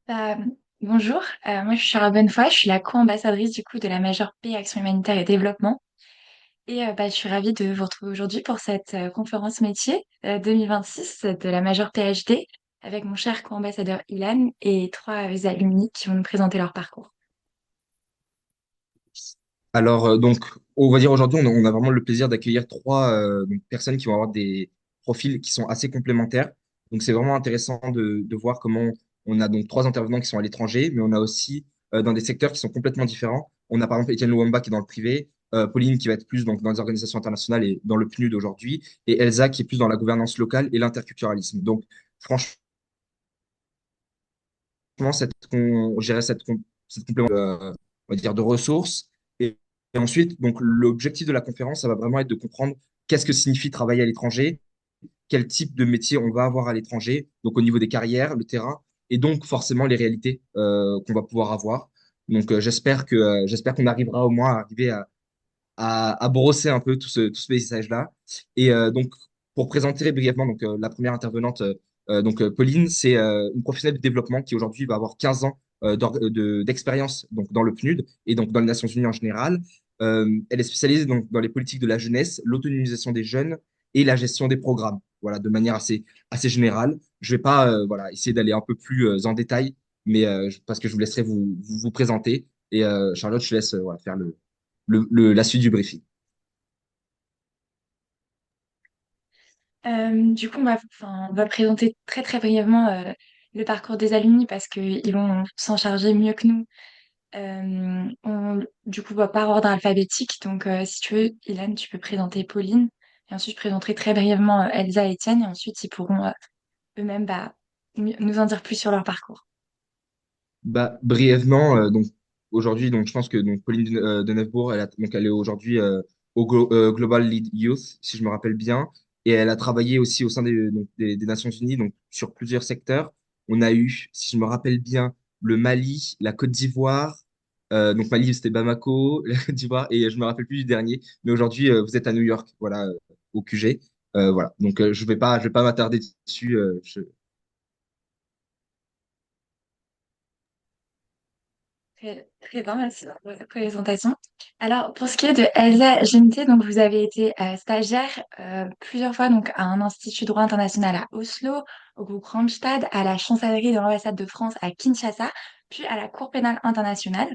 Bah, bonjour, moi je suis Sarah Bonnefoy, je suis la co-ambassadrice du coup de la majeure paix, action humanitaire et développement. Je suis ravie de vous retrouver aujourd'hui pour cette conférence métier 2026 de la majeure PhD avec mon cher co-ambassadeur Ilan et trois alumni qui vont nous présenter leur parcours. Donc, on va dire aujourd'hui, on a vraiment le plaisir d'accueillir trois personnes qui vont avoir des profils qui sont assez complémentaires. Donc, c'est vraiment intéressant de voir comment on a donc trois intervenants qui sont à l'étranger, mais on a aussi dans des secteurs qui sont complètement différents. On a par exemple Étienne Luamba qui est dans le privé, Pauline qui va être plus donc, dans les organisations internationales et dans le PNUD aujourd'hui, et Elsa qui est plus dans la gouvernance locale et l'interculturalisme. Donc, franchement, on gérait cette complément on va dire, de ressources. Et ensuite, donc, l'objectif de la conférence, ça va vraiment être de comprendre qu'est-ce que signifie travailler à l'étranger, quel type de métier on va avoir à l'étranger, donc au niveau des carrières, le terrain, et donc forcément les réalités qu'on va pouvoir avoir. Donc, j'espère qu'on arrivera au moins à arriver à brosser un peu tout ce paysage-là. Donc, pour présenter brièvement la première intervenante, Pauline, c'est une professionnelle de développement qui aujourd'hui va avoir 15 ans d'expérience donc, dans le PNUD et donc dans les Nations Unies en général. Elle est spécialisée donc, dans les politiques de la jeunesse, l'autonomisation des jeunes et la gestion des programmes, voilà, de manière assez générale. Je vais pas voilà, essayer d'aller un peu plus en détail, mais parce que je vous laisserai vous présenter. Charlotte, je te laisse voilà, faire la suite du briefing. Du coup, on va présenter très très brièvement le parcours des alumni parce qu'ils vont s'en charger mieux que nous. Du coup, par ordre alphabétique. Donc, si tu veux, Ilan, tu peux présenter Pauline. Et ensuite, je présenterai très brièvement Elsa et Étienne. Et ensuite, ils pourront eux-mêmes nous en dire plus sur leur parcours. Bah, brièvement, aujourd'hui, donc je pense que donc Pauline de Neufbourg, elle est aujourd'hui au Global Lead Youth, si je me rappelle bien, et elle a travaillé aussi au sein des Nations Unies, donc sur plusieurs secteurs. On a eu, si je me rappelle bien, le Mali, la Côte d'Ivoire. Donc Mali, c'était Bamako, la Côte d'Ivoire, et je me rappelle plus du dernier. Mais aujourd'hui, vous êtes à New York, voilà, au QG. Voilà. Donc je vais pas m'attarder dessus. Très, très bien, merci pour votre présentation. Alors, pour ce qui est de Elsa Genté, donc vous avez été stagiaire plusieurs fois donc, à un institut de droit international à Oslo, au groupe Randstad, à la chancellerie de l'ambassade de France à Kinshasa, puis à la Cour pénale internationale.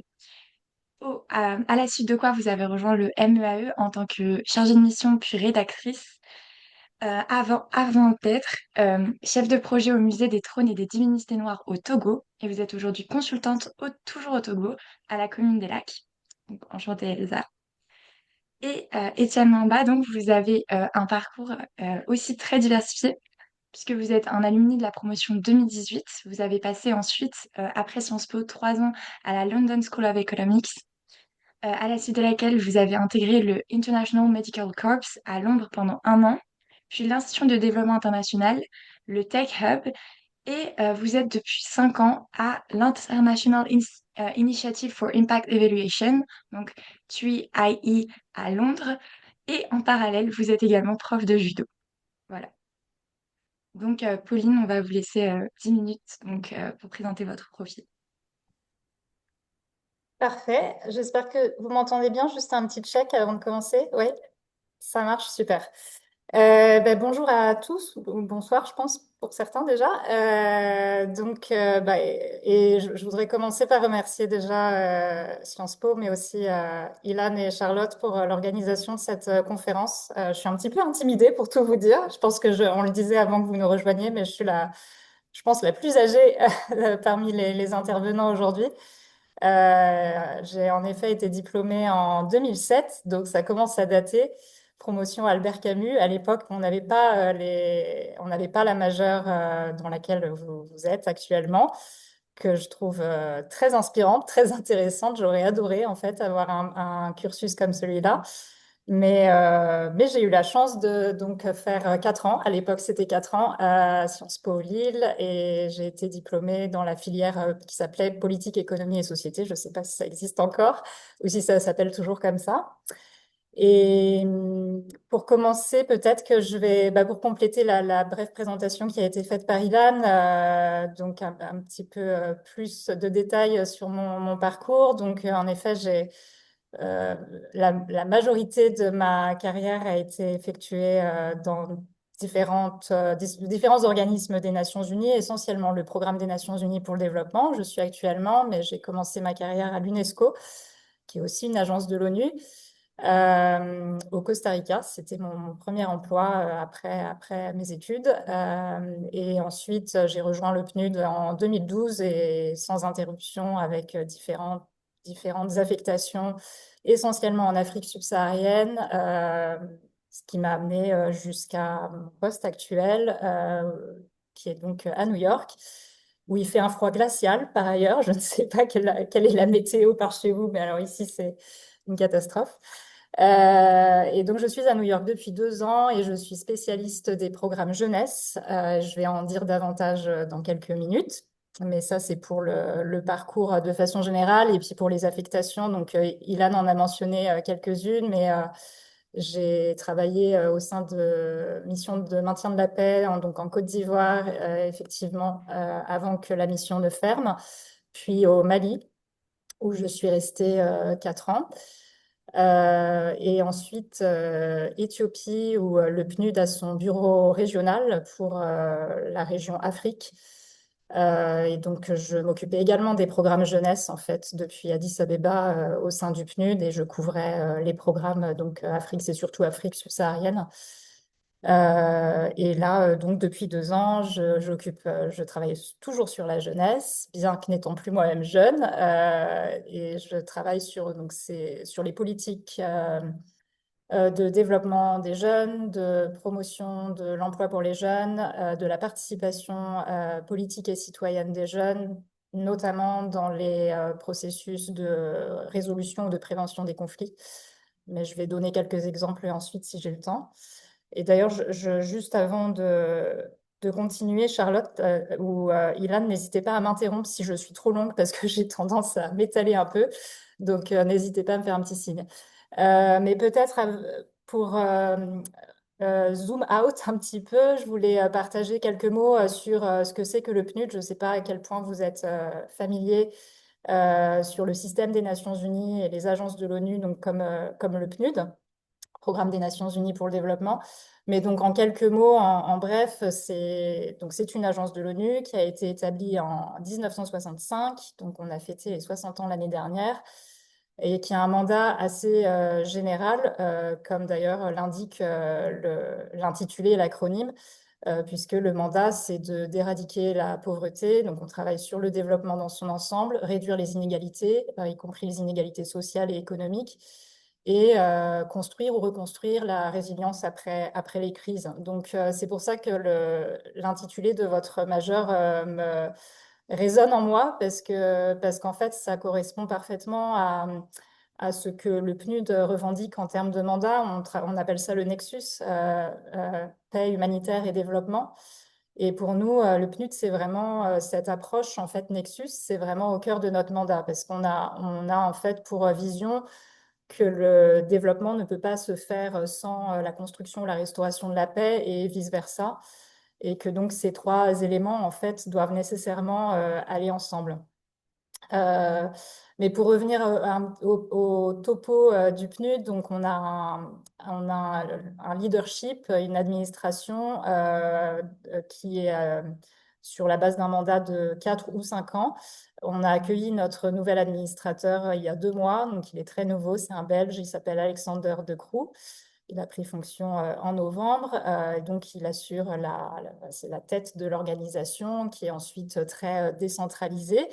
À la suite de quoi vous avez rejoint le MEAE en tant que chargée de mission puis rédactrice, avant d'être chef de projet au musée des trônes et des divinités noires au Togo. Et vous êtes aujourd'hui consultante toujours au Togo, à la commune des Lacs. Donc, enchantée Elsa. Étienne Mamba, donc vous avez un parcours aussi très diversifié, puisque vous êtes un alumni de la promotion 2018. Vous avez passé ensuite, après Sciences Po, 3 ans à la London School of Economics, à la suite de laquelle vous avez intégré le International Medical Corps à Londres pendant un an, puis l'Institut de développement international, le Tech Hub, et vous êtes depuis 5 ans à l'International Initiative for Impact Evaluation, donc TUI à Londres, et en parallèle, vous êtes également prof de judo. Voilà. Donc, Pauline, on va vous laisser 10 minutes donc, pour présenter votre profil. Parfait. J'espère que vous m'entendez bien. Juste un petit check avant de commencer. Oui, ça marche super. Bonjour à tous, ou bonsoir, je pense, pour certains déjà. Je voudrais commencer par remercier déjà Sciences Po, mais aussi Ilan et Charlotte pour l'organisation de cette conférence. Je suis un petit peu intimidée pour tout vous dire. Je pense que on le disait avant que vous nous rejoigniez, mais je suis je pense, la plus âgée parmi les intervenants aujourd'hui. J'ai en effet été diplômée en 2007, donc ça commence à dater. Promotion Albert Camus. À l'époque, on n'avait pas la majeure dans laquelle vous êtes actuellement, que je trouve très inspirante, très intéressante. J'aurais adoré en fait avoir un cursus comme celui-là. Mais j'ai eu la chance de donc faire 4 ans. À l'époque, c'était 4 ans à Sciences Po Lille et j'ai été diplômée dans la filière qui s'appelait Politique, économie et société. Je ne sais pas si ça existe encore ou si ça s'appelle toujours comme ça. Et pour commencer, peut-être que je vais, pour compléter la brève présentation qui a été faite par Ilan, donc un petit peu plus de détails sur mon parcours. Donc, en effet, euh, la majorité de ma carrière a été effectuée dans différents organismes des Nations Unies, essentiellement le Programme des Nations Unies pour le développement. Je suis actuellement, mais j'ai commencé ma carrière à l'UNESCO, qui est aussi une agence de l'ONU, au Costa Rica. C'était mon premier emploi après mes études. Et ensuite, j'ai rejoint le PNUD en 2012 et sans interruption avec différentes affectations, essentiellement en Afrique subsaharienne, ce qui m'a amené jusqu'à mon poste actuel, qui est donc à New York, où il fait un froid glacial par ailleurs. Je ne sais pas quelle est la météo par chez vous, mais alors ici, c'est une catastrophe. Et donc, je suis à New York depuis 2 ans et je suis spécialiste des programmes jeunesse. Je vais en dire davantage dans quelques minutes. Mais ça, c'est pour le parcours de façon générale. Et puis pour les affectations, donc Ilan en a mentionné quelques-unes, mais j'ai travaillé au sein de missions de maintien de la paix, donc en Côte d'Ivoire, effectivement, avant que la mission ne ferme, puis au Mali, où je suis restée 4 ans. Et ensuite, Éthiopie, où le PNUD a son bureau régional pour la région Afrique. Et donc, je m'occupais également des programmes jeunesse, en fait, depuis Addis Abeba au sein du PNUD, et je couvrais les programmes, donc Afrique, c'est surtout Afrique subsaharienne. Et là, donc, depuis 2 ans, je travaille toujours sur la jeunesse, bien que n'étant plus moi-même jeune, et je travaille sur les politiques de développement des jeunes, de promotion de l'emploi pour les jeunes, de la participation politique et citoyenne des jeunes, notamment dans les processus de résolution ou de prévention des conflits. Mais je vais donner quelques exemples ensuite si j'ai le temps. Et d'ailleurs, juste avant de continuer, Charlotte ou Ilan, n'hésitez pas à m'interrompre si je suis trop longue parce que j'ai tendance à m'étaler un peu. Donc, n'hésitez pas à me faire un petit signe. Mais peut-être pour zoom out un petit peu, je voulais partager quelques mots sur ce que c'est que le PNUD. Je ne sais pas à quel point vous êtes familier sur le système des Nations Unies et les agences de l'ONU, donc comme le PNUD, Programme des Nations Unies pour le développement. Mais donc en quelques mots, en bref, c'est une agence de l'ONU qui a été établie en 1965, donc on a fêté les 60 ans l'année dernière, et qui a un mandat assez général, comme d'ailleurs l'indique l'intitulé et l'acronyme, puisque le mandat, c'est d'éradiquer la pauvreté. Donc, on travaille sur le développement dans son ensemble, réduire les inégalités, y compris les inégalités sociales et économiques, et construire ou reconstruire la résilience après les crises. Donc, c'est pour ça que l'intitulé de votre majeur me résonne en moi, parce qu'en fait, ça correspond parfaitement à ce que le PNUD revendique en termes de mandat. On appelle ça le nexus, paix, humanitaire et développement. Et pour nous, le PNUD, c'est vraiment cette approche, en fait, nexus, c'est vraiment au cœur de notre mandat, parce qu'on a en fait pour vision que le développement ne peut pas se faire sans la construction, la restauration de la paix et vice-versa, et que donc ces trois éléments, en fait, doivent nécessairement aller ensemble. Euh, mais pour revenir au topo du PNUD, donc on a un leadership, une administration qui est sur la base d'un mandat de 4 ou 5 ans. On a accueilli notre nouvel administrateur il y a 2 mois, donc il est très nouveau, c'est un Belge, il s'appelle Alexander De Croo. Il a pris fonction en novembre, donc il assure c'est la tête de l'organisation qui est ensuite très décentralisée.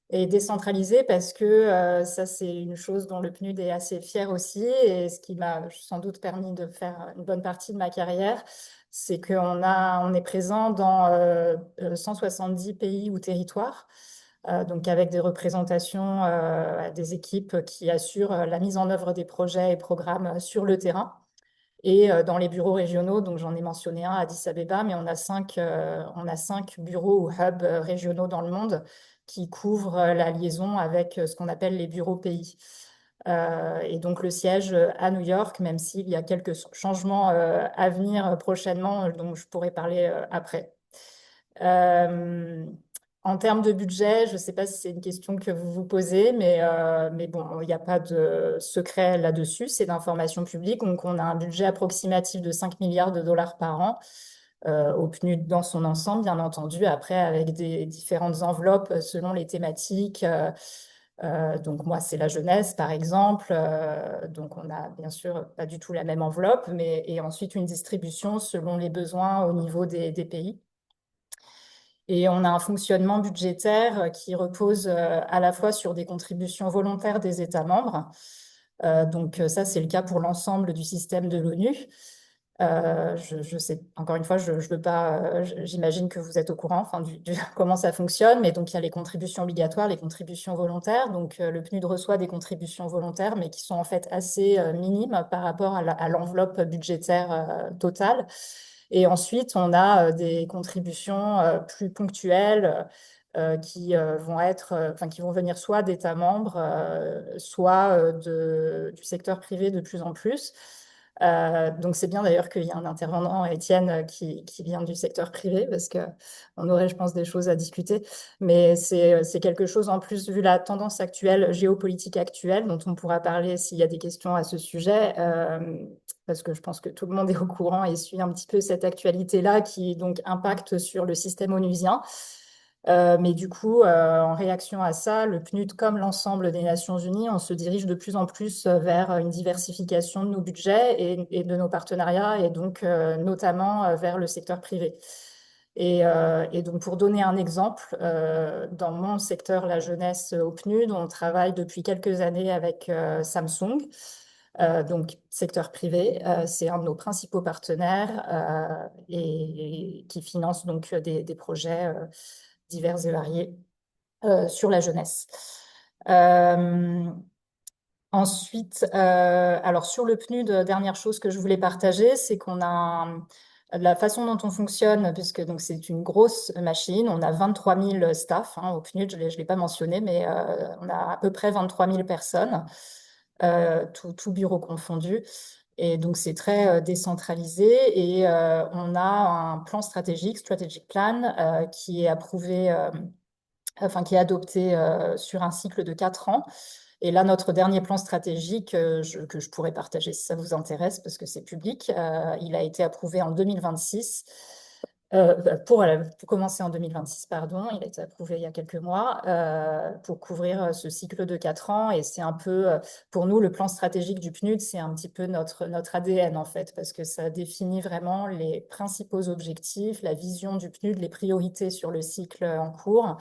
Et décentralisée parce que ça, c'est une chose dont le PNUD est assez fier aussi, et ce qui m'a sans doute permis de faire une bonne partie de ma carrière, c'est on est présent dans 170 pays ou territoires, donc avec des représentations, des équipes qui assurent la mise en œuvre des projets et programmes sur le terrain. Et dans les bureaux régionaux, donc j'en ai mentionné un à Addis Abeba, mais on a cinq bureaux ou hubs régionaux dans le monde qui couvrent la liaison avec ce qu'on appelle les bureaux pays. Et donc le siège à New York, même s'il y a quelques changements à venir prochainement, dont je pourrais parler après. Euh, En termes de budget, je ne sais pas si c'est une question que vous vous posez, mais bon, il n'y a pas de secret là-dessus, c'est d'information publique. Donc, on a un budget approximatif de 5 milliards de dollars par an au PNUD dans son ensemble, bien entendu, après avec des différentes enveloppes selon les thématiques. Donc, moi, c'est la jeunesse, par exemple. Donc, on a bien sûr pas du tout la même enveloppe, et ensuite une distribution selon les besoins au niveau des pays. Et on a un fonctionnement budgétaire qui repose à la fois sur des contributions volontaires des États membres. Donc ça, c'est le cas pour l'ensemble du système de l'ONU. Je sais, encore une fois, je veux pas, j'imagine que vous êtes au courant, enfin, comment ça fonctionne, mais donc il y a les contributions obligatoires, les contributions volontaires. Donc le PNUD reçoit des contributions volontaires, mais qui sont en fait assez minimes par rapport à l'enveloppe budgétaire totale. Et ensuite, on a des contributions plus ponctuelles qui vont venir soit d'États membres, soit du secteur privé de plus en plus. Donc c'est bien d'ailleurs qu'il y a un intervenant, Étienne, qui vient du secteur privé, parce qu'on aurait, je pense, des choses à discuter. Mais c'est quelque chose en plus, vu la tendance actuelle, géopolitique actuelle, dont on pourra parler s'il y a des questions à ce sujet, parce que je pense que tout le monde est au courant et suit un petit peu cette actualité-là qui donc impacte sur le système onusien. Mais du coup, en réaction à ça, le PNUD, comme l'ensemble des Nations Unies, on se dirige de plus en plus vers une diversification de nos budgets et de nos partenariats, et donc notamment vers le secteur privé. Et donc, pour donner un exemple, dans mon secteur, la jeunesse au PNUD, on travaille depuis quelques années avec Samsung. Donc, secteur privé, c'est un de nos principaux partenaires et qui finance donc des projets divers et variés sur la jeunesse. Ensuite, alors sur le PNUD, dernière chose que je voulais partager, c'est qu'on a la façon dont on fonctionne, puisque donc c'est une grosse machine, on a 23 000 staff au PNUD, je ne l'ai pas mentionné, mais on a à peu près 23 000 personnes, tout bureau confondu. Et donc, c'est très décentralisé et on a un plan stratégique, strategic plan, qui est approuvé, enfin, qui est adopté sur un cycle de 4 ans. Et là, notre dernier plan stratégique, que je pourrais partager si ça vous intéresse, parce que c'est public, il a été approuvé en 2026. Pour commencer en 2026, pardon, il a été approuvé il y a quelques mois pour couvrir ce cycle de 4 ans. Et c'est un peu, pour nous, le plan stratégique du PNUD, c'est un petit peu notre ADN en fait, parce que ça définit vraiment les principaux objectifs, la vision du PNUD, les priorités sur le cycle en cours.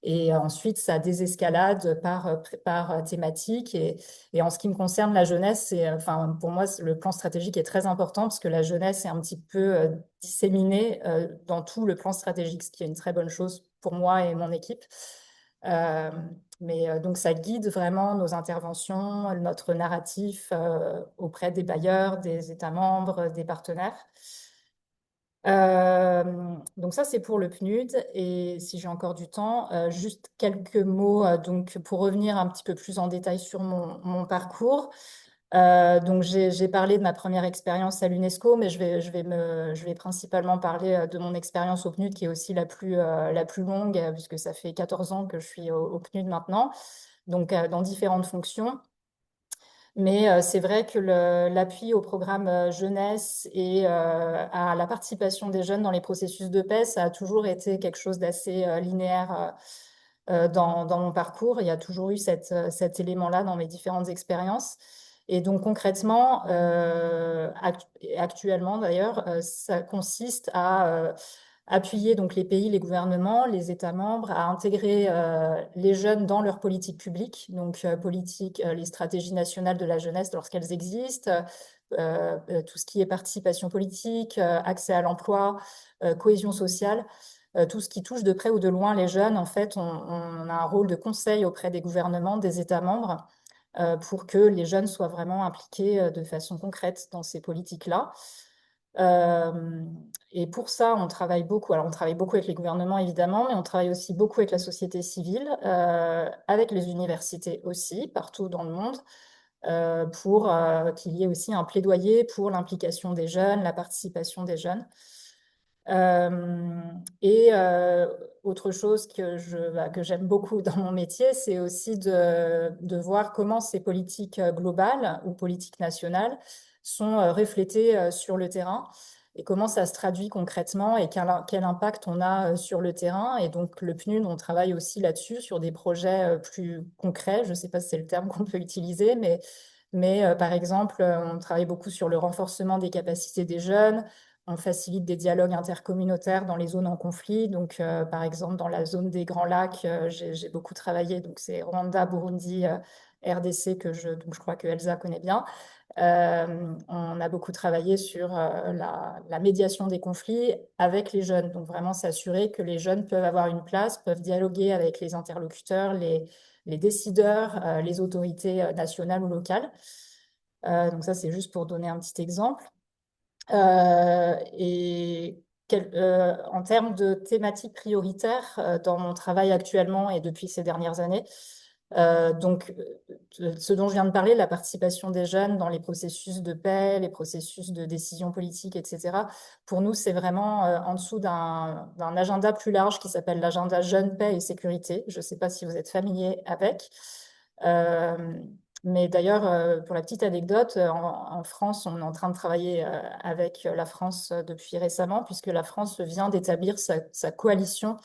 Et ensuite, ça désescalade par thématique. Et en ce qui me concerne, la jeunesse, enfin, pour moi, le plan stratégique est très important parce que la jeunesse est un petit peu disséminée dans tout le plan stratégique, ce qui est une très bonne chose pour moi et mon équipe. Mais donc, ça guide vraiment nos interventions, notre narratif auprès des bailleurs, des États membres, des partenaires. Donc ça, c'est pour le PNUD. Et si j'ai encore du temps, juste quelques mots donc pour revenir un petit peu plus en détail sur mon parcours. Donc j'ai parlé de ma première expérience à l'UNESCO, mais je vais principalement parler de mon expérience au PNUD, qui est aussi la plus longue, puisque ça fait 14 ans que je suis au PNUD maintenant, donc dans différentes fonctions. Mais c'est vrai que l'appui au programme jeunesse et à la participation des jeunes dans les processus de paix, ça a toujours été quelque chose d'assez linéaire dans mon parcours. Il y a toujours eu cet élément-là dans mes différentes expériences. Et donc concrètement, actuellement d'ailleurs, ça consiste à appuyer donc les pays, les gouvernements, les États membres à intégrer les jeunes dans leur politique publique, donc les stratégies nationales de la jeunesse lorsqu'elles existent, tout ce qui est participation politique, accès à l'emploi, cohésion sociale. Tout ce qui touche de près ou de loin les jeunes, en fait, on a un rôle de conseil auprès des gouvernements, des États membres, pour que les jeunes soient vraiment impliqués de façon concrète dans ces politiques-là. Euh, et pour ça, on travaille beaucoup. Alors, on travaille beaucoup avec les gouvernements, évidemment, mais on travaille aussi beaucoup avec la société civile, avec les universités aussi, partout dans le monde, pour qu'il y ait aussi un plaidoyer pour l'implication des jeunes, la participation des jeunes. Euh, et autre chose que j'aime beaucoup dans mon métier, c'est aussi de voir comment ces politiques globales ou politiques nationales sont reflétées sur le terrain et comment ça se traduit concrètement et quel impact on a sur le terrain. Et donc, le PNUD, on travaille aussi là-dessus, sur des projets plus concrets. Je ne sais pas si c'est le terme qu'on peut utiliser, mais par exemple, on travaille beaucoup sur le renforcement des capacités des jeunes. On facilite des dialogues intercommunautaires dans les zones en conflit. Donc, par exemple, dans la zone des Grands Lacs, j'ai beaucoup travaillé. Donc, c'est Rwanda, Burundi, RDC, donc je crois que Elsa connaît bien. On a beaucoup travaillé sur la médiation des conflits avec les jeunes. Donc, vraiment s'assurer que les jeunes peuvent avoir une place, peuvent dialoguer avec les interlocuteurs, les décideurs, les autorités nationales ou locales. Donc, ça, c'est juste pour donner un petit exemple. Et en termes de thématiques prioritaires dans mon travail actuellement et depuis ces dernières années, donc ce dont je viens de parler, la participation des jeunes dans les processus de paix, les processus de décision politique, etc., pour nous, c'est vraiment en dessous d'un agenda plus large qui s'appelle l'agenda Jeunes, Paix et Sécurité. Je ne sais pas si vous êtes familier avec. Euh, mais d'ailleurs, pour la petite anecdote, en France, on est en train de travailler avec la France depuis récemment, puisque la France vient d'établir sa coalition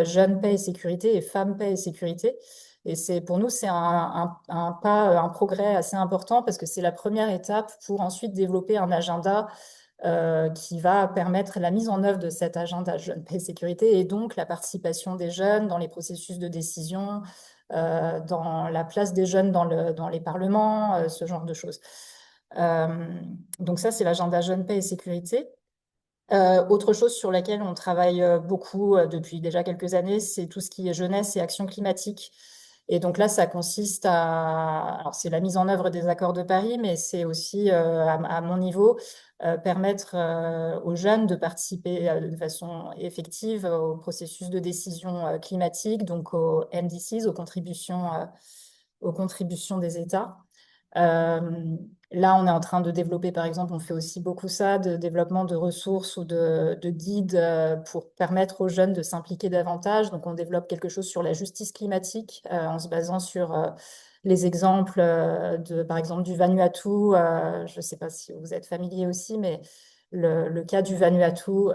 Jeunes, Paix et Sécurité et Femmes, Paix et Sécurité. Et pour nous, c'est un pas, un progrès assez important parce que c'est la première étape pour ensuite développer un agenda qui va permettre la mise en œuvre de cet agenda Jeunes, Paix et Sécurité et donc la participation des jeunes dans les processus de décision, dans la place des jeunes dans les parlements, ce genre de choses. Euh, donc ça, c'est l'agenda Jeunes, Paix et Sécurité. Autre chose sur laquelle on travaille beaucoup depuis déjà quelques années, c'est tout ce qui est jeunesse et action climatique. Et donc là, ça consiste alors c'est la mise en œuvre des accords de Paris, mais c'est aussi à mon niveau permettre aux jeunes de participer de façon effective au processus de décision climatique, donc aux MDCs, aux contributions des États. Euh, Là, on est en train de développer, par exemple, on fait aussi beaucoup ça, de développement de ressources ou de guides pour permettre aux jeunes de s'impliquer davantage. Donc, on développe quelque chose sur la justice climatique en se basant sur les exemples par exemple, du Vanuatu. Je ne sais pas si vous êtes familier aussi, mais le cas du Vanuatu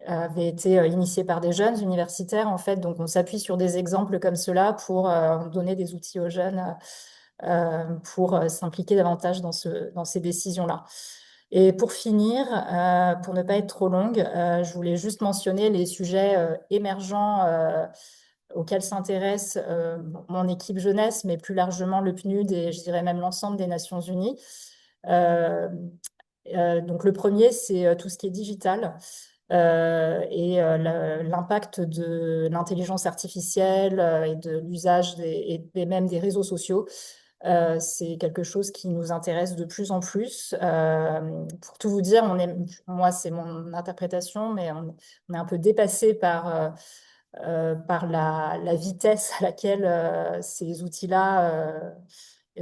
avait été initié par des jeunes universitaires, en fait. Donc, on s'appuie sur des exemples comme cela pour donner des outils aux jeunes pour s'impliquer davantage dans ces décisions-là. Et pour finir, pour ne pas être trop longue, je voulais juste mentionner les sujets émergents auxquels s'intéresse mon équipe jeunesse, mais plus largement le PNUD et je dirais même l'ensemble des Nations Unies. Euh, donc le premier, c'est tout ce qui est digital. Et l'impact de l'intelligence artificielle et de l'usage et même des réseaux sociaux. C'est quelque chose qui nous intéresse de plus en plus. Pour tout vous dire, moi, c'est mon interprétation, mais on est un peu dépassé par la vitesse à laquelle ces outils-là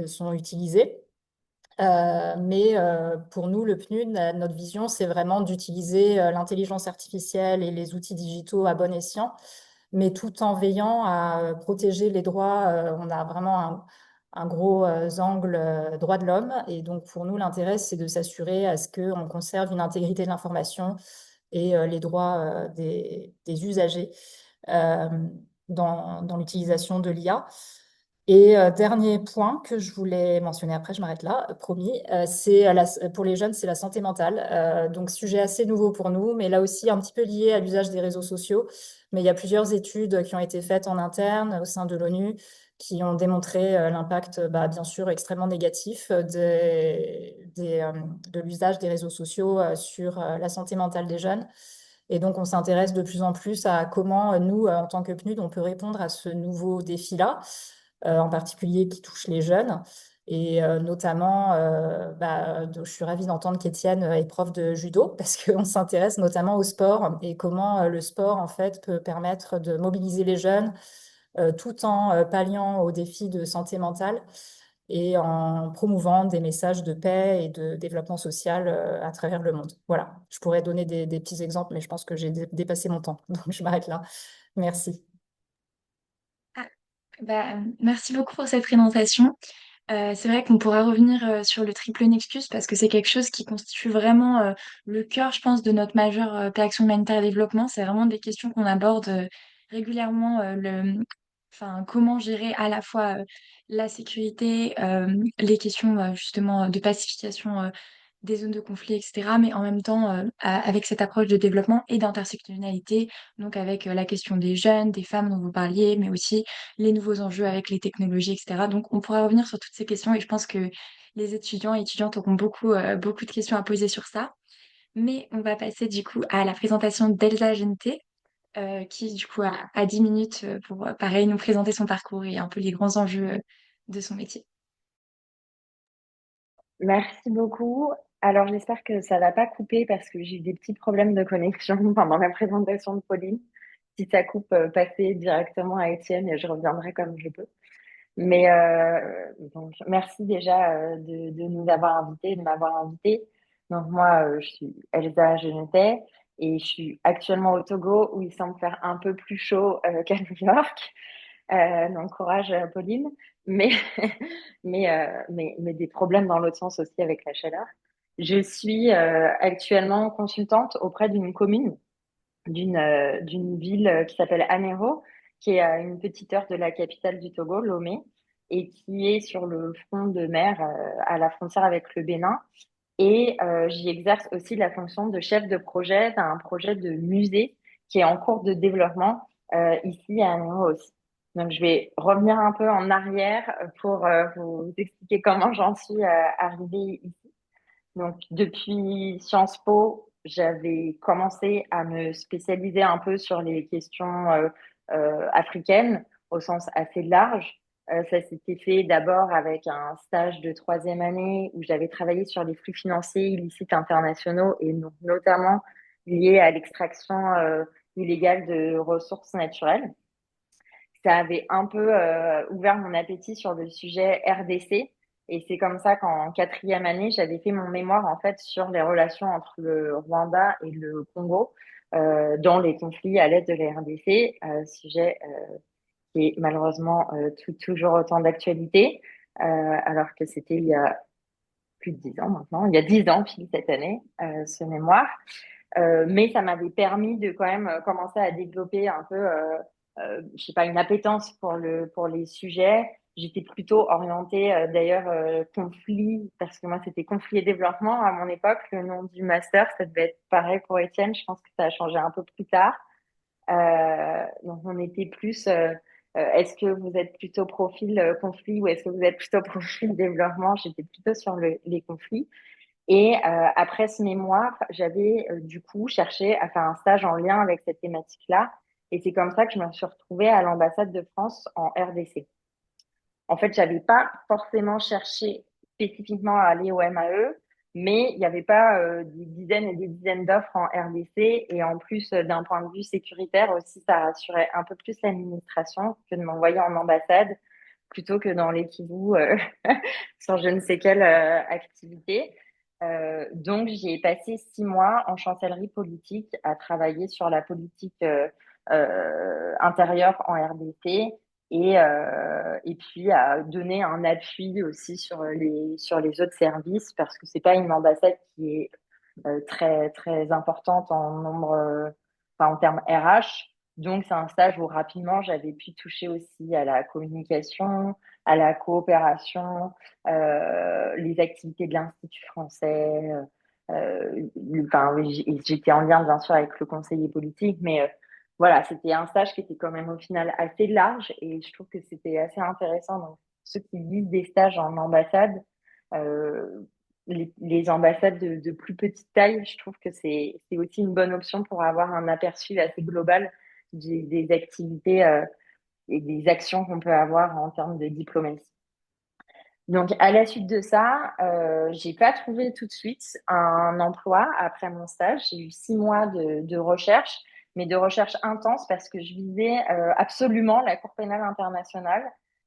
sont utilisés. Mais pour nous, le PNUD, notre vision, c'est vraiment d'utiliser l'intelligence artificielle et les outils digitaux à bon escient, mais tout en veillant à protéger les droits. On a vraiment un gros angle droits de l'homme. Et donc, pour nous, l'intérêt, c'est de s'assurer à ce qu'on conserve une intégrité de l'information et les droits des usagers euh, dans l'utilisation de l'IA. Et dernier point que je voulais mentionner, après je m'arrête là, promis, pour les jeunes, c'est la santé mentale. Donc sujet assez nouveau pour nous, mais là aussi un petit peu lié à l'usage des réseaux sociaux. Mais il y a plusieurs études qui ont été faites en interne au sein de l'ONU qui ont démontré l'impact, bien sûr, extrêmement négatif de l'usage des réseaux sociaux sur la santé mentale des jeunes. Et donc, on s'intéresse de plus en plus à comment nous, en tant que PNUD, on peut répondre à ce nouveau défi-là en particulier qui touche les jeunes. Et notamment, je suis ravie d'entendre qu'Étienne est prof de judo parce qu'on s'intéresse notamment au sport et comment le sport, en fait, peut permettre de mobiliser les jeunes tout en palliant aux défis de santé mentale et en promouvant des messages de paix et de développement social à travers le monde. Voilà, je pourrais donner des petits exemples, mais je pense que j'ai dépassé mon temps, donc je m'arrête là. Merci. Ah, merci beaucoup pour cette présentation. C'est vrai qu'on pourra revenir sur le triple nexus parce que c'est quelque chose qui constitue vraiment le cœur, je pense, de notre majeure plan action humanitaire et développement. C'est vraiment des questions qu'on aborde régulièrement. Enfin, comment gérer à la fois la sécurité, les questions justement de pacification des zones de conflit, etc. Mais en même temps, avec cette approche de développement et d'intersectionnalité, donc avec la question des jeunes, des femmes dont vous parliez, mais aussi les nouveaux enjeux avec les technologies, etc. Donc, on pourra revenir sur toutes ces questions et je pense que les étudiants et étudiantes auront beaucoup de questions à poser sur ça. Mais on va passer du coup à la présentation d'Elsa Genté, qui du coup a 10 minutes pour, pareil, nous présenter son parcours et un peu les grands enjeux de son métier. Merci beaucoup. Alors, j'espère que ça va pas couper parce que j'ai eu des petits problèmes de connexion pendant la présentation de Pauline. Si ça coupe, passez directement à Étienne et je reviendrai comme je peux. Mais donc, merci déjà de nous avoir invités, de m'avoir invité. Donc moi, je suis Elsa Genetet et je suis actuellement au Togo où il semble faire un peu plus chaud qu'à New York. Donc courage, Pauline. Mais, mais des problèmes dans l'autre sens aussi avec la chaleur. Je suis actuellement consultante auprès d'une commune, d'une ville qui s'appelle Anéro, qui est à une petite heure de la capitale du Togo, Lomé, et qui est sur le front de mer à la frontière avec le Bénin. Et j'y exerce aussi la fonction de chef de projet d'un projet de musée qui est en cours de développement ici à Anéro aussi. Donc, je vais revenir un peu en arrière pour vous expliquer comment j'en suis arrivée ici. Donc, depuis Sciences Po, j'avais commencé à me spécialiser un peu sur les questions africaines au sens assez large. Ça s'était fait d'abord avec un stage de troisième année où j'avais travaillé sur les flux financiers illicites internationaux et notamment liés à l'extraction illégale de ressources naturelles. Ça avait un peu ouvert mon appétit sur le sujet RDC. Et c'est comme ça qu'en quatrième année, j'avais fait mon mémoire en fait sur les relations entre le Rwanda et le Congo dans les conflits à l'est de la RDC, sujet qui est malheureusement toujours autant d'actualité, alors que c'était il y a plus de 10 ans maintenant, il y a 10 ans pile cette année, ce mémoire. Mais ça m'avait permis de quand même commencer à développer un peu, je sais pas, une appétence pour les sujets. J'étais plutôt orientée d'ailleurs conflit, parce que moi c'était conflit et développement à mon époque. Le nom du master, ça devait être pareil pour Étienne. Je pense que ça a changé un peu plus tard. Donc on était plus, est-ce que vous êtes plutôt profil conflit ou est-ce que vous êtes plutôt profil développement? J'étais plutôt sur les conflits. Et après ce mémoire, j'avais du coup cherché à faire un stage en lien avec cette thématique-là. Et c'est comme ça que je me suis retrouvée à l'ambassade de France en RDC. En fait, j'avais pas forcément cherché spécifiquement à aller au MAE, mais il n'y avait pas des dizaines et des dizaines d'offres en RDC. Et en plus, d'un point de vue sécuritaire aussi, ça rassurait un peu plus l'administration que de m'envoyer en ambassade plutôt que dans les Kivou sur je ne sais quelle activité. Donc, j'y ai passé 6 mois en chancellerie politique à travailler sur la politique intérieure en RDC et puis à donner un appui aussi sur les autres services parce que c'est pas une ambassade qui est très très importante en nombre, enfin en termes RH. Donc c'est un stage où rapidement j'avais pu toucher aussi à la communication, à la coopération, les activités de l'Institut français. Enfin, oui, j'étais en lien bien sûr avec le conseiller politique, mais voilà, c'était un stage qui était quand même au final assez large et je trouve que c'était assez intéressant. Donc, ceux qui lisent des stages en ambassade, euh, les ambassades de plus petite taille, je trouve que c'est aussi une bonne option pour avoir un aperçu assez global des activités et des actions qu'on peut avoir en termes de diplomatie. Donc, à la suite de ça, j'ai pas trouvé tout de suite un emploi après mon stage. J'ai eu 6 mois de recherche, mais de recherche intense parce que je visais absolument la Cour pénale internationale.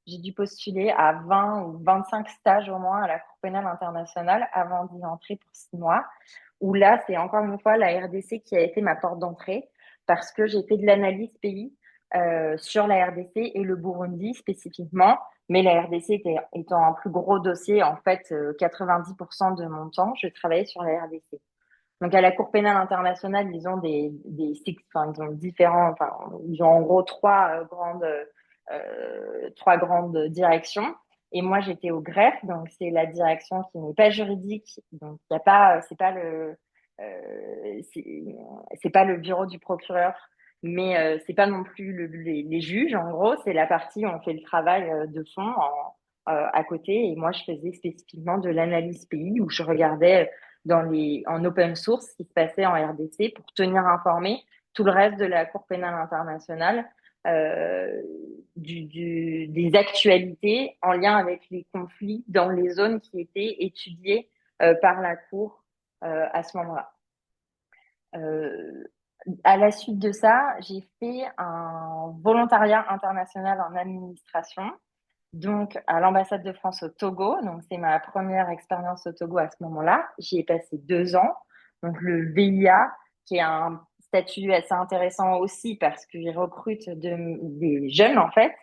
J'ai dû postuler à 20 ou 25 stages au moins à la Cour pénale internationale avant d'y entrer pour 6 mois. Où là, c'est encore une fois la RDC qui a été ma porte d'entrée parce que j'ai fait de l'analyse pays sur la RDC et le Burundi spécifiquement. Mais la RDC étant un plus gros dossier, en fait, 90% de mon temps, je travaillais sur la RDC. Donc, à la Cour pénale internationale, ils ont enfin, ils ont différents, enfin, ils ont en gros trois grandes directions. Et moi, j'étais au greffe, donc c'est la direction qui n'est pas juridique, donc il y a pas, c'est pas le bureau du procureur, mais c'est pas non plus les juges. En gros, c'est la partie où on fait le travail de fond à côté. Et moi, je faisais spécifiquement de l'analyse pays où je regardais en open source ce qui se passait en RDC pour tenir informé tout le reste de la Cour pénale internationale euh, des actualités en lien avec les conflits dans les zones qui étaient étudiées par la Cour à ce moment-là. Euh, à la suite de ça, j'ai fait un volontariat international en administration, donc à l'ambassade de France au Togo. Donc c'est ma première expérience au Togo à ce moment-là. J'y ai passé 2 ans. Donc le VIA, qui est un statut assez intéressant aussi parce qu'ils recrutent des jeunes en fait,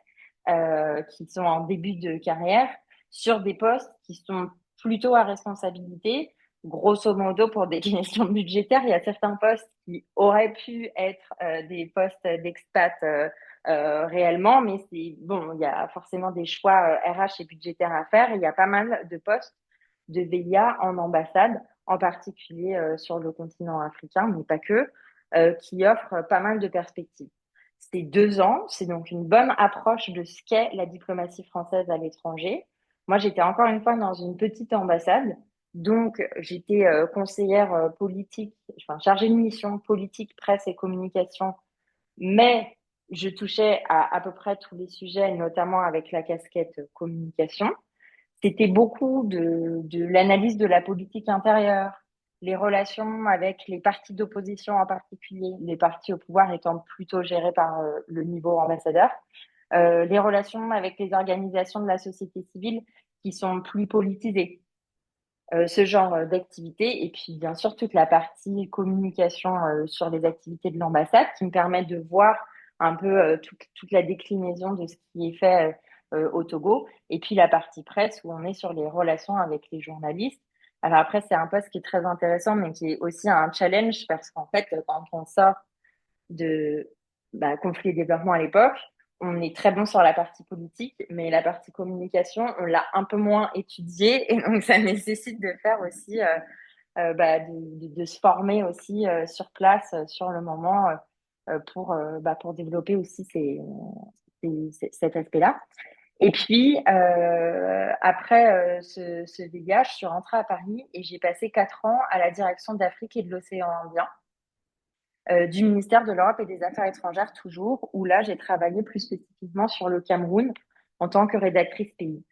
qui sont en début de carrière sur des postes qui sont plutôt à responsabilité. Grosso modo, pour des questions budgétaires, il y a certains postes qui auraient pu être des postes d'expat réellement, mais c'est bon, il y a forcément des choix RH et budgétaires à faire. Et il y a pas mal de postes de VIA en ambassade, en particulier sur le continent africain, mais pas que, qui offrent pas mal de perspectives. C'est 2 ans, c'est donc une bonne approche de ce qu'est la diplomatie française à l'étranger. Moi, j'étais encore une fois dans une petite ambassade, donc j'étais conseillère politique, enfin chargée de mission politique, presse et communication, mais je touchais à peu près tous les sujets, notamment avec la casquette communication. C'était beaucoup de l'analyse de la politique intérieure, les relations avec les partis d'opposition en particulier, les partis au pouvoir étant plutôt gérés par le niveau ambassadeur, les relations avec les organisations de la société civile qui sont plus politisées, ce genre d'activités, et puis bien sûr toute la partie communication sur les activités de l'ambassade qui me permet de voir un peu toute la déclinaison de ce qui est fait au Togo, et puis la partie presse où on est sur les relations avec les journalistes. Alors après, c'est un poste qui est très intéressant, mais qui est aussi un challenge parce qu'en fait, quand on sort de conflit et développement à l'époque, on est très bon sur la partie politique, mais la partie communication, on l'a un peu moins étudiée, et donc ça nécessite de faire aussi, de se former aussi sur place, sur le moment, pour développer aussi cet aspect-là. Et puis, après ce VIA, je suis rentrée à Paris et j'ai passé 4 ans à la direction d'Afrique et de l'océan Indien du ministère de l'Europe et des Affaires étrangères toujours, où là, j'ai travaillé plus spécifiquement sur le Cameroun en tant que rédactrice pays.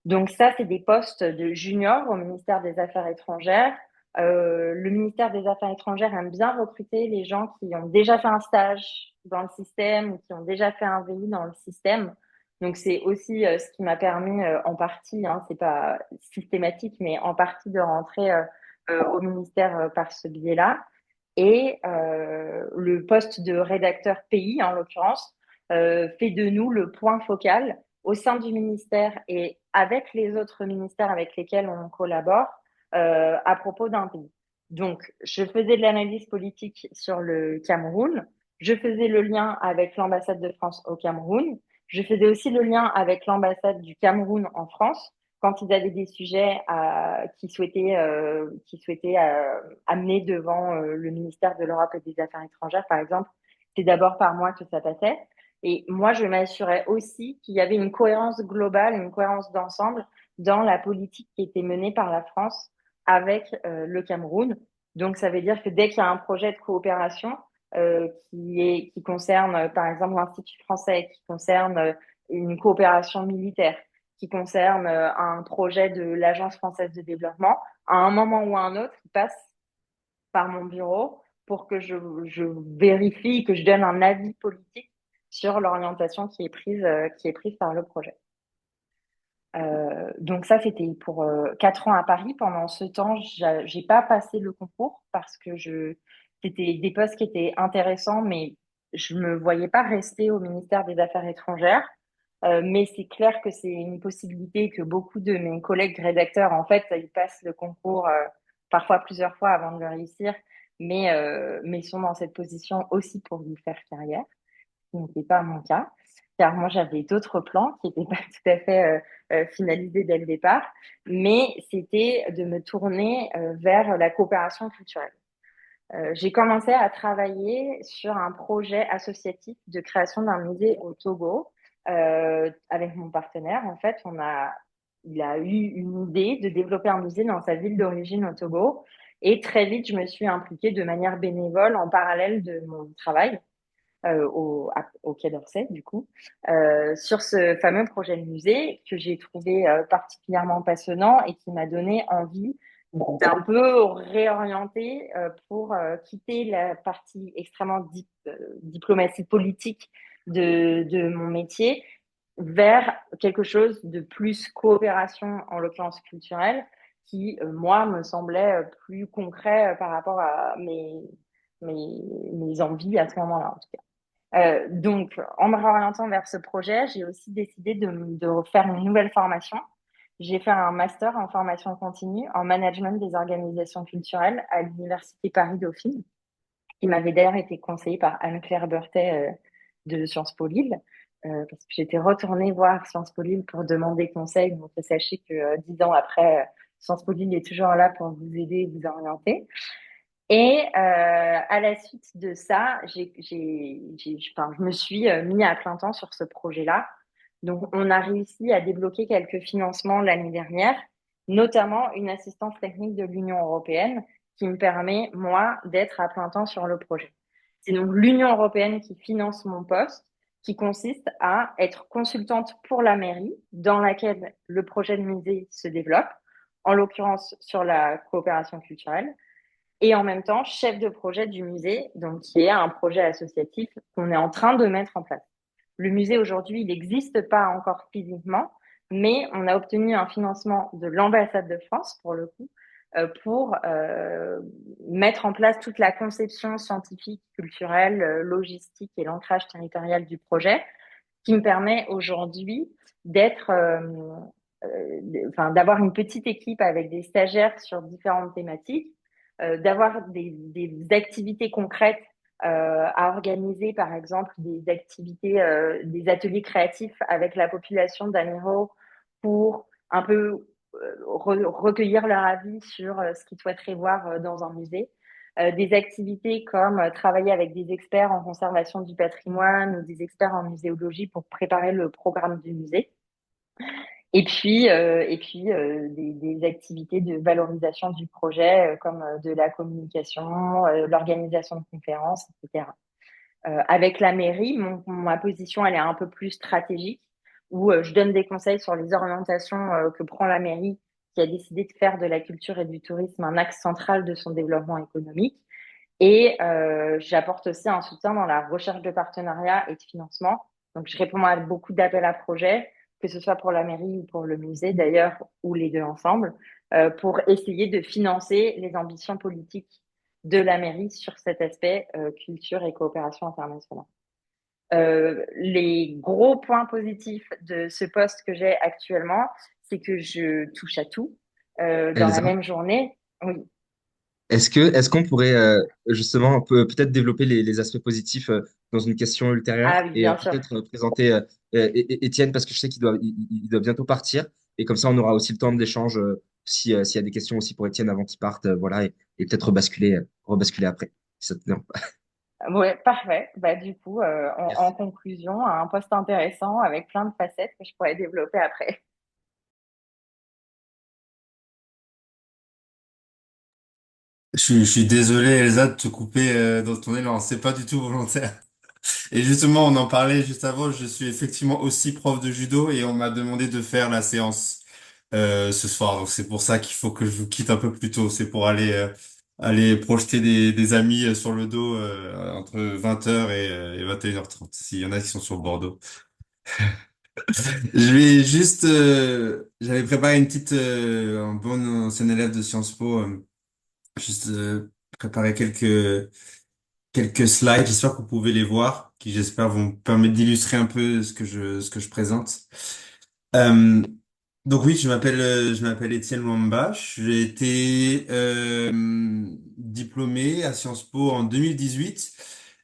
Donc ça, c'est des postes de junior au ministère des Affaires étrangères. Le ministère des Affaires étrangères aime bien recruter les gens qui ont déjà fait un stage dans le système ou qui ont déjà fait un VI dans le système. Donc c'est aussi ce qui m'a permis en partie, hein, c'est pas systématique, mais en partie de rentrer au ministère par ce biais-là. Et le poste de rédacteur pays, en l'occurrence, fait de nous le point focal au sein du ministère et avec les autres ministères avec lesquels on collabore à propos d'un pays. Donc, je faisais de l'analyse politique sur le Cameroun, je faisais le lien avec l'ambassade de France au Cameroun, je faisais aussi le lien avec l'ambassade du Cameroun en France quand ils avaient des sujets qui souhaitaient amener devant le ministère de l'Europe et des Affaires étrangères, par exemple. C'est d'abord par moi que ça passait. Et moi, je m'assurais aussi qu'il y avait une cohérence globale, une cohérence d'ensemble dans la politique qui était menée par la France avec le Cameroun. Donc, ça veut dire que dès qu'il y a un projet de coopération qui concerne, par exemple, l'Institut français, qui concerne une coopération militaire, qui concerne un projet de l'Agence française de développement, à un moment ou à un autre, il passe par mon bureau pour que je vérifie, que je donne un avis politique sur l'orientation qui est prise par le projet. Donc ça, c'était pour 4 ans à Paris. Pendant ce temps, j'ai pas passé le concours parce que c'était des postes qui étaient intéressants, mais je me voyais pas rester au ministère des Affaires étrangères. Mais c'est clair que c'est une possibilité que beaucoup de mes collègues rédacteurs, en fait, ils passent le concours parfois plusieurs fois avant de le réussir, mais sont dans cette position aussi pour y faire carrière, ce qui n'était pas mon cas, car moi j'avais d'autres plans qui n'étaient pas tout à fait finalisés dès le départ, mais c'était de me tourner vers la coopération culturelle. J'ai commencé à travailler sur un projet associatif de création d'un musée au Togo avec mon partenaire. En fait, il a eu une idée de développer un musée dans sa ville d'origine au Togo. Et très vite, je me suis impliquée de manière bénévole en parallèle de mon travail au Quai d'Orsay, du coup, sur ce fameux projet de musée que j'ai trouvé particulièrement passionnant et qui m'a donné envie d'un peu réorienter pour quitter la partie extrêmement diplomatie politique de mon métier vers quelque chose de plus coopération, en l'occurrence culturelle, qui, moi, me semblait plus concret par rapport à mes envies à ce moment-là, en tout cas. Donc, en me réorientant vers ce projet, j'ai aussi décidé de faire une nouvelle formation. J'ai fait un master en formation continue en management des organisations culturelles à l'Université Paris-Dauphine, qui m'avait d'ailleurs été conseillé par Anne-Claire Berthet de Sciences Po Lille, parce que j'étais retournée voir Sciences Po Lille pour demander conseil. Donc, sachez que 10 ans après, Sciences Po Lille est toujours là pour vous aider et vous orienter. Et à la suite de ça, je me suis mis à plein temps sur ce projet-là. Donc, on a réussi à débloquer quelques financements l'année dernière, notamment une assistance technique de l'Union européenne qui me permet, moi, d'être à plein temps sur le projet. C'est donc l'Union européenne qui finance mon poste, qui consiste à être consultante pour la mairie dans laquelle le projet de musée se développe, en l'occurrence sur la coopération culturelle et en même temps chef de projet du musée, donc qui est un projet associatif qu'on est en train de mettre en place. Le musée aujourd'hui, il n'existe pas encore physiquement, mais on a obtenu un financement de l'ambassade de France pour le coup, pour mettre en place toute la conception scientifique, culturelle, logistique et l'ancrage territorial du projet, qui me permet aujourd'hui d'être, d'avoir une petite équipe avec des stagiaires sur différentes thématiques, d'avoir des activités concrètes à organiser, par exemple des activités, des ateliers créatifs avec la population d'Anéro pour un peu recueillir leur avis sur ce qu'ils souhaiteraient voir dans un musée. Des activités comme travailler avec des experts en conservation du patrimoine ou des experts en muséologie pour préparer le programme du musée. Et puis des activités de valorisation du projet, comme de la communication, l'organisation de conférences, etc. Avec la mairie, ma position, elle est un peu plus stratégique, où je donne des conseils sur les orientations que prend la mairie, qui a décidé de faire de la culture et du tourisme un axe central de son développement économique. Et j'apporte aussi un soutien dans la recherche de partenariats et de financement. Donc, je réponds à beaucoup d'appels à projets, que ce soit pour la mairie ou pour le musée d'ailleurs, ou les deux ensemble, pour essayer de financer les ambitions politiques de la mairie sur cet aspect culture et coopération internationale. Les gros points positifs de ce poste que j'ai actuellement, c'est que je touche à tout dans la Elsa, même journée. Oui. est-ce qu'on pourrait justement peut-être développer les aspects positifs dans une question ultérieure Ah oui, et bien sûr. peut-être présenter Étienne parce que je sais qu'il doit bientôt partir et comme ça on aura aussi le temps d'échange s'il y a des questions aussi pour Étienne avant qu'il parte, voilà et peut-être rebasculer après. Si ça te dérange pas. Ouais, parfait. Bah, du coup, en Merci. conclusion, un poste intéressant avec plein de facettes que je pourrais développer après. Je suis désolé, Elsa, de te couper dans ton élan. C'est pas du tout volontaire. Et justement, on en parlait juste avant, je suis effectivement aussi prof de judo et on m'a demandé de faire la séance ce soir. Donc c'est pour ça qu'il faut que je vous quitte un peu plus tôt. C'est pour aller projeter des amis sur le dos entre 20h et 21h30, s'il y en a qui sont sur Bordeaux. Je vais juste, j'avais préparé une petite, un bon ancien élève de Sciences Po, juste préparer quelques slides. J'espère que vous pouvez les voir, qui j'espère vont me permettre d'illustrer un peu ce que je présente. Euh, donc oui, je m'appelle Étienne Mwamba. J'ai été diplômé à Sciences Po en 2018.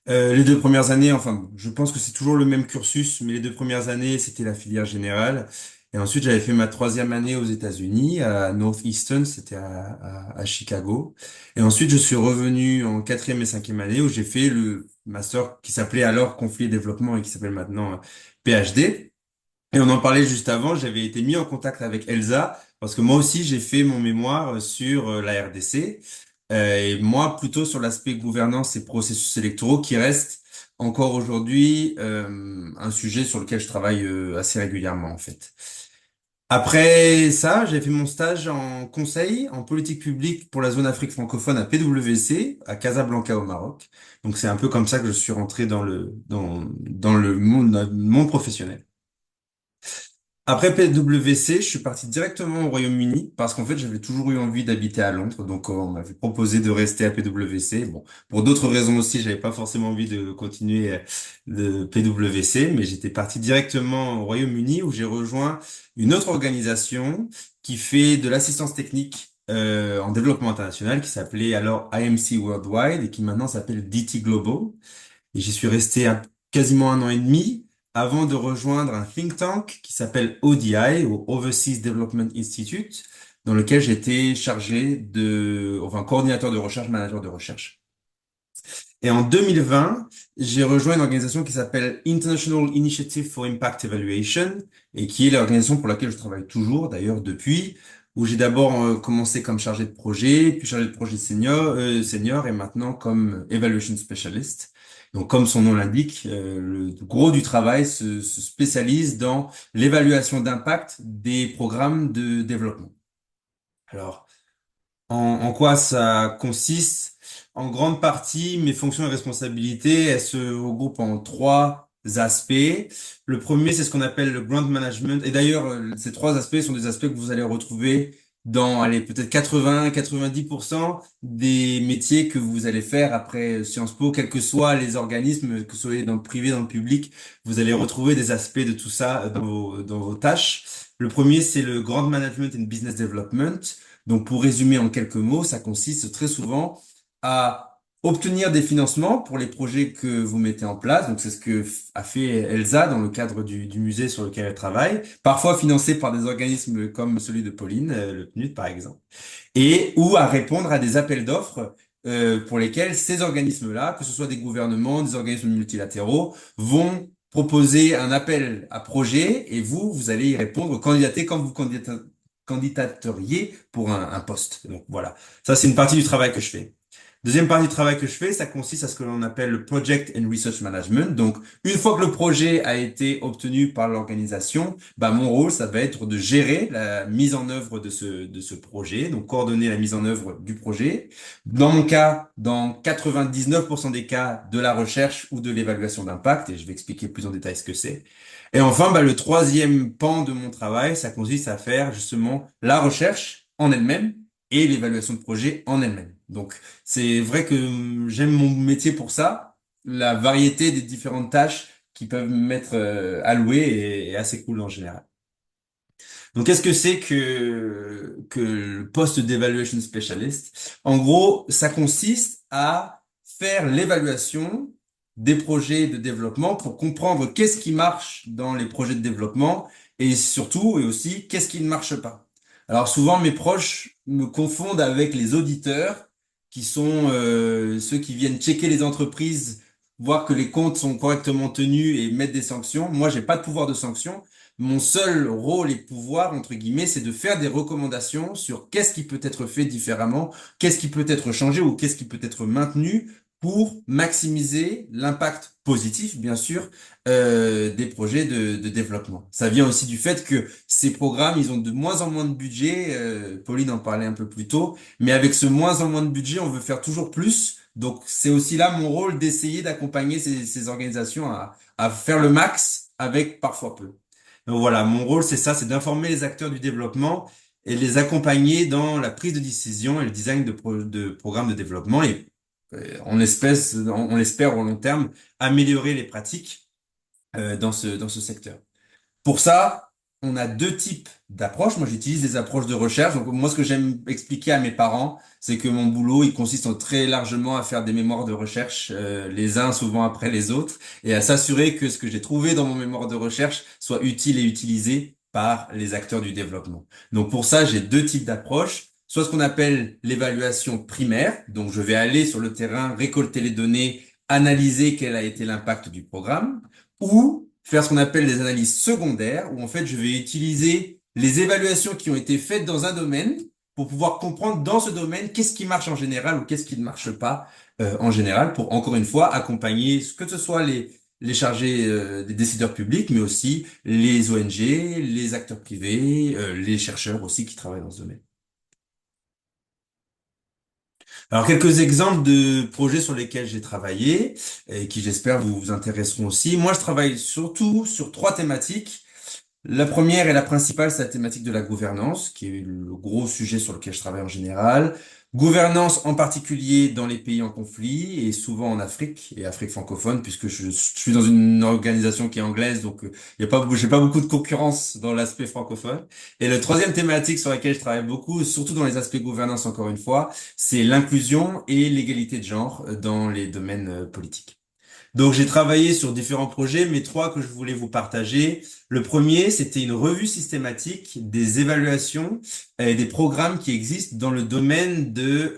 Les 2 premières années, enfin, je pense que c'est toujours le même cursus, mais les 2 premières années, c'était la filière générale. Et ensuite, j'avais fait ma 3e année aux États-Unis, à Northeastern, c'était à Chicago. Et ensuite, je suis revenu en 4e et 5e année où j'ai fait le master qui s'appelait alors Conflit et Développement et qui s'appelle maintenant PhD. Et on en parlait juste avant, j'avais été mis en contact avec Elsa parce que moi aussi j'ai fait mon mémoire sur la RDC et moi plutôt sur l'aspect gouvernance et processus électoraux qui reste encore aujourd'hui un sujet sur lequel je travaille assez régulièrement en fait. Après ça, j'ai fait mon stage en conseil en politique publique pour la zone Afrique francophone à PwC à Casablanca au Maroc. Donc c'est un peu comme ça que je suis rentré dans le monde professionnel. Après PwC, je suis parti directement au Royaume-Uni parce qu'en fait, j'avais toujours eu envie d'habiter à Londres. Donc, on m'avait proposé de rester à PwC. Bon, pour d'autres raisons aussi, j'avais pas forcément envie de continuer de PwC, mais j'étais parti directement au Royaume-Uni où j'ai rejoint une autre organisation qui fait de l'assistance technique en développement international qui s'appelait alors IMC Worldwide et qui maintenant s'appelle DT Global. Et j'y suis resté quasiment 1 an et demi avant de rejoindre un think tank qui s'appelle ODI, ou Overseas Development Institute, dans lequel j'étais enfin, coordinateur de recherche, manager de recherche. Et en 2020, j'ai rejoint une organisation qui s'appelle International Initiative for Impact Evaluation, et qui est l'organisation pour laquelle je travaille toujours, d'ailleurs, depuis, où j'ai d'abord commencé comme chargé de projet, puis chargé de projet senior, et maintenant comme Evaluation Specialist. Donc, comme son nom l'indique, le gros du travail se spécialise dans l'évaluation d'impact des programmes de développement. Alors, en quoi ça consiste? En grande partie, mes fonctions et responsabilités, elles se regroupent en 3 aspects. Le premier, c'est ce qu'on appelle le grant management. Et d'ailleurs, ces 3 aspects sont des aspects que vous allez retrouver dans, allez, peut-être 80-90% des métiers que vous allez faire après Sciences Po, quels que soient les organismes, que ce soit dans le privé, dans le public, vous allez retrouver des aspects de tout ça dans vos tâches. Le premier, c'est le grant management and business development. Donc, pour résumer en quelques mots, ça consiste très souvent à obtenir des financements pour les projets que vous mettez en place. Donc, c'est ce que a fait Elsa dans le cadre du musée sur lequel elle travaille, parfois financé par des organismes comme celui de Pauline, le PNUD par exemple, et ou à répondre à des appels d'offres pour lesquels ces organismes-là, que ce soit des gouvernements, des organismes multilatéraux, vont proposer un appel à projet et vous allez y répondre, candidater quand vous candidateriez pour un poste. Donc voilà, ça c'est une partie du travail que je fais. Deuxième partie du travail que je fais, ça consiste à ce que l'on appelle le Project and Research Management. Donc, une fois que le projet a été obtenu par l'organisation, bah, mon rôle, ça va être de gérer la mise en œuvre de ce projet, donc coordonner la mise en œuvre du projet. Dans mon cas, dans 99% des cas, de la recherche ou de l'évaluation d'impact, et je vais expliquer plus en détail ce que c'est. Et enfin, bah, le troisième pan de mon travail, ça consiste à faire justement la recherche en elle-même et l'évaluation de projet en elle-même. Donc, c'est vrai que j'aime mon métier pour ça. La variété des différentes tâches qui peuvent m'être allouées est assez cool en général. Donc, qu'est-ce que c'est que le poste d'evaluation specialist? En gros, ça consiste à faire l'évaluation des projets de développement pour comprendre qu'est-ce qui marche dans les projets de développement et surtout et aussi qu'est-ce qui ne marche pas. Alors souvent mes proches me confondent avec les auditeurs qui sont ceux qui viennent checker les entreprises, voir que les comptes sont correctement tenus et mettre des sanctions. Moi, j'ai pas de pouvoir de sanction. Mon seul rôle et pouvoir, entre guillemets, c'est de faire des recommandations sur qu'est-ce qui peut être fait différemment, qu'est-ce qui peut être changé ou qu'est-ce qui peut être maintenu pour maximiser l'impact positif, bien sûr, des projets de développement. Ça vient aussi du fait que ces programmes, ils ont de moins en moins de budget. Pauline en parlait un peu plus tôt, mais avec ce moins en moins de budget, on veut faire toujours plus. Donc, c'est aussi là mon rôle d'essayer d'accompagner ces organisations à faire le max avec parfois peu. Donc voilà, mon rôle, c'est ça, c'est d'informer les acteurs du développement et les accompagner dans la prise de décision et le design de programmes de développement et on espère au long terme améliorer les pratiques dans ce secteur. Pour ça, on a deux types d'approches. Moi, j'utilise des approches de recherche. Donc, moi, ce que j'aime expliquer à mes parents, c'est que mon boulot, il consiste très largement à faire des mémoires de recherche, les uns souvent après les autres, et à s'assurer que ce que j'ai trouvé dans mon mémoire de recherche soit utile et utilisé par les acteurs du développement. Donc, pour ça, j'ai deux types d'approches. Soit ce qu'on appelle l'évaluation primaire. Donc, je vais aller sur le terrain, récolter les données, analyser quel a été l'impact du programme, ou faire ce qu'on appelle des analyses secondaires, où en fait je vais utiliser les évaluations qui ont été faites dans un domaine pour pouvoir comprendre dans ce domaine qu'est-ce qui marche en général ou qu'est-ce qui ne marche pas en général, pour encore une fois accompagner que ce soit les chargés des décideurs publics, mais aussi les ONG, les acteurs privés, les chercheurs aussi qui travaillent dans ce domaine. Alors, quelques exemples de projets sur lesquels j'ai travaillé et qui, j'espère, vous intéresseront aussi. Moi, je travaille surtout sur trois thématiques. La première et la principale, c'est la thématique de la gouvernance, qui est le gros sujet sur lequel je travaille en général. Gouvernance en particulier dans les pays en conflit et souvent en Afrique et Afrique francophone, puisque je suis dans une organisation qui est anglaise, donc j'ai pas beaucoup de concurrence dans l'aspect francophone. Et la troisième thématique sur laquelle je travaille beaucoup, surtout dans les aspects gouvernance encore une fois, c'est l'inclusion et l'égalité de genre dans les domaines politiques. Donc j'ai travaillé sur différents projets, mais trois que je voulais vous partager. Le premier, c'était une revue systématique des évaluations et des programmes qui existent dans le domaine de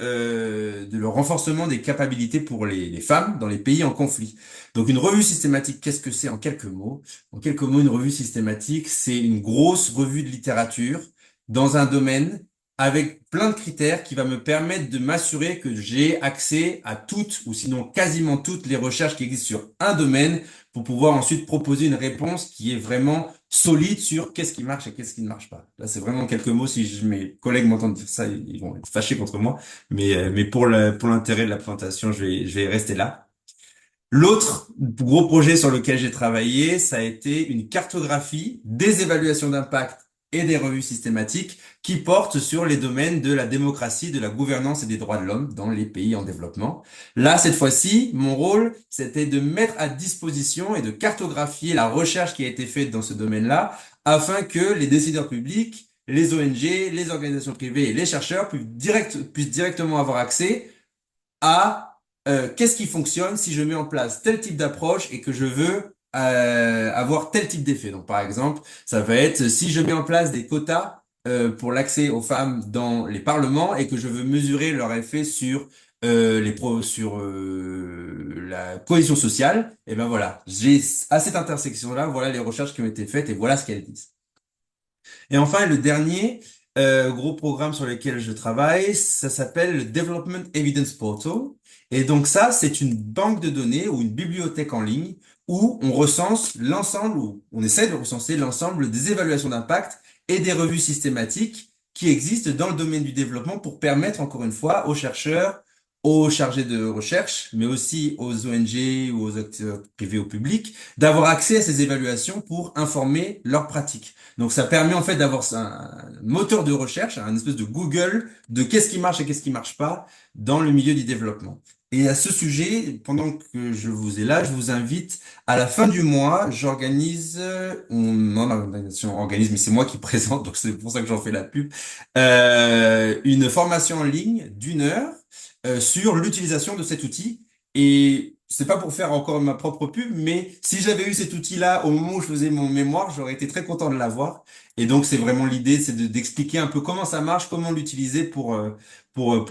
le renforcement des capacités pour les femmes dans les pays en conflit. Donc une revue systématique, qu'est-ce que c'est en quelques mots? En quelques mots, une revue systématique, c'est une grosse revue de littérature dans un domaine avec plein de critères qui va me permettre de m'assurer que j'ai accès à toutes ou sinon quasiment toutes les recherches qui existent sur un domaine pour pouvoir ensuite proposer une réponse qui est vraiment solide sur qu'est-ce qui marche et qu'est-ce qui ne marche pas. Là, c'est vraiment quelques mots. Si mes collègues m'entendent dire ça, ils vont être fâchés contre moi. Mais pour l'intérêt de la présentation, je vais rester là. L'autre gros projet sur lequel j'ai travaillé, ça a été une cartographie des évaluations d'impact et des revues systématiques qui portent sur les domaines de la démocratie, de la gouvernance et des droits de l'homme dans les pays en développement. Là, cette fois-ci, mon rôle, c'était de mettre à disposition et de cartographier la recherche qui a été faite dans ce domaine-là afin que les décideurs publics, les ONG, les organisations privées et les chercheurs puissent directement avoir accès à qu'est-ce qui fonctionne si je mets en place tel type d'approche et que je veux avoir tel type d'effet. Donc, par exemple, ça va être si je mets en place des quotas pour l'accès aux femmes dans les parlements et que je veux mesurer leur effet sur sur la cohésion sociale, et ben voilà, j'ai à cette intersection-là, voilà les recherches qui ont été faites et voilà ce qu'elles disent. Et enfin, le dernier gros programme sur lequel je travaille, ça s'appelle le Development Evidence Portal. Et donc ça, c'est une banque de données ou une bibliothèque en ligne où on recense l'ensemble, ou on essaie de recenser l'ensemble des évaluations d'impact et des revues systématiques qui existent dans le domaine du développement pour permettre, encore une fois, aux chercheurs, aux chargés de recherche, mais aussi aux ONG ou aux acteurs privés ou publics, d'avoir accès à ces évaluations pour informer leurs pratiques. Donc ça permet en fait d'avoir un moteur de recherche, un espèce de Google de qu'est-ce qui marche et qu'est-ce qui marche pas dans le milieu du développement. Et à ce sujet, pendant que je vous ai là, je vous invite à la fin du mois, j'organise, non, l'organisation organise, mais c'est moi qui présente, donc c'est pour ça que j'en fais la pub, une formation en ligne d'1 heure sur l'utilisation de cet outil. Et c'est pas pour faire encore ma propre pub, mais si j'avais eu cet outil-là au moment où je faisais mon mémoire, j'aurais été très content de l'avoir. Et donc, c'est vraiment l'idée, c'est d'expliquer un peu comment ça marche, comment l'utiliser pour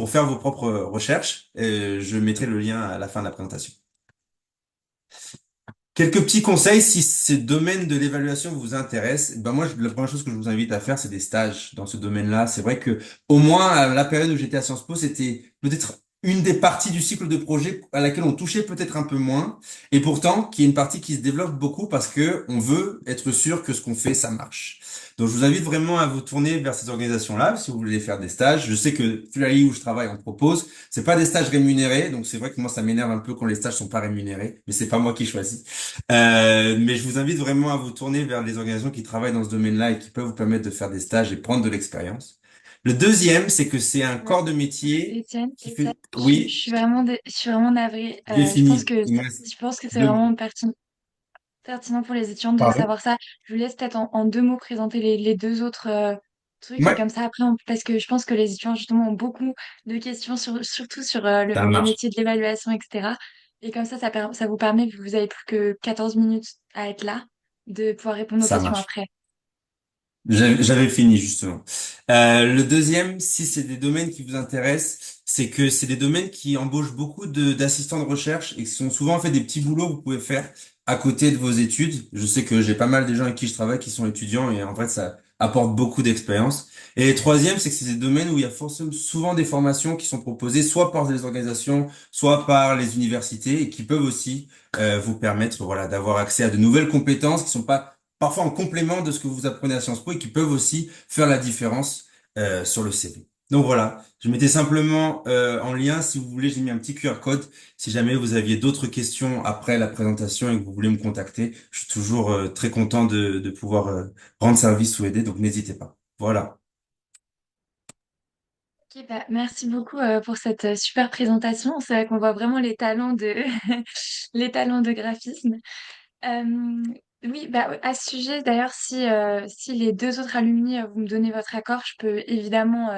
faire vos propres recherches. Je mettrai le lien à la fin de la présentation. Quelques petits conseils si ce domaine de l'évaluation vous intéresse. Ben moi, la première chose que je vous invite à faire, c'est des stages dans ce domaine-là. C'est vrai que au moins à la période où j'étais à Sciences Po, c'était peut-être une des parties du cycle de projet à laquelle on touchait peut-être un peu moins, et pourtant qui est une partie qui se développe beaucoup parce que on veut être sûr que ce qu'on fait, ça marche. Donc je vous invite vraiment à vous tourner vers ces organisations-là si vous voulez faire des stages. Je sais que Fulali où je travaille, on propose. C'est pas des stages rémunérés, donc c'est vrai que moi ça m'énerve un peu quand les stages sont pas rémunérés, mais c'est pas moi qui choisis. Mais je vous invite vraiment à vous tourner vers les organisations qui travaillent dans ce domaine-là et qui peuvent vous permettre de faire des stages et prendre de l'expérience. Le deuxième, c'est que c'est un Ouais. corps de métier Étienne, qui fait, je oui, suis je suis vraiment navrée. j'ai fini. Il me reste Je pense que c'est deux vraiment minutes. pertinent pour les étudiants de Pardon? savoir ça. Je vous laisse peut-être en deux mots présenter les deux autres trucs et Ouais, comme ça après, parce que je pense que les étudiants justement ont beaucoup de questions surtout sur ça le marche. métier de l'évaluation, etc. Et comme ça vous permet, vu que vous avez plus que 14 minutes à être là, de pouvoir répondre aux Ça questions marche. après. J'avais fini justement. Le deuxième, si c'est des domaines qui vous intéressent, c'est que c'est des domaines qui embauchent beaucoup d'assistants de recherche et qui sont souvent en fait des petits boulots que vous pouvez faire à côté de vos études. Je sais que j'ai pas mal de gens avec qui je travaille qui sont étudiants et en fait ça apporte beaucoup d'expérience. Et le troisième, c'est que c'est des domaines où il y a forcément souvent des formations qui sont proposées soit par des organisations, soit par les universités et qui peuvent aussi vous permettre voilà d'avoir accès à de nouvelles compétences qui sont pas parfois en complément de ce que vous apprenez à Sciences Po et qui peuvent aussi faire la différence sur le CV. Donc voilà, je mettais simplement en lien, si vous voulez, j'ai mis un petit QR code. Si jamais vous aviez d'autres questions après la présentation et que vous voulez me contacter, je suis toujours très content de pouvoir rendre service ou aider, donc n'hésitez pas. Voilà. Ok, bah, merci beaucoup pour cette super présentation. C'est vrai qu'on voit vraiment les talents de les talents de graphisme. Euh, oui, bah, à ce sujet, d'ailleurs, si les deux autres alumni, vous me donnez votre accord, je peux évidemment,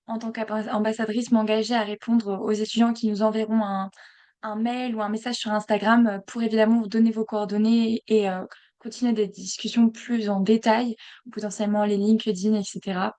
en tant qu'ambassadrice, m'engager à répondre aux étudiants qui nous enverront un mail ou un message sur Instagram pour évidemment vous donner vos coordonnées et continuer des discussions plus en détail, ou potentiellement les LinkedIn, etc.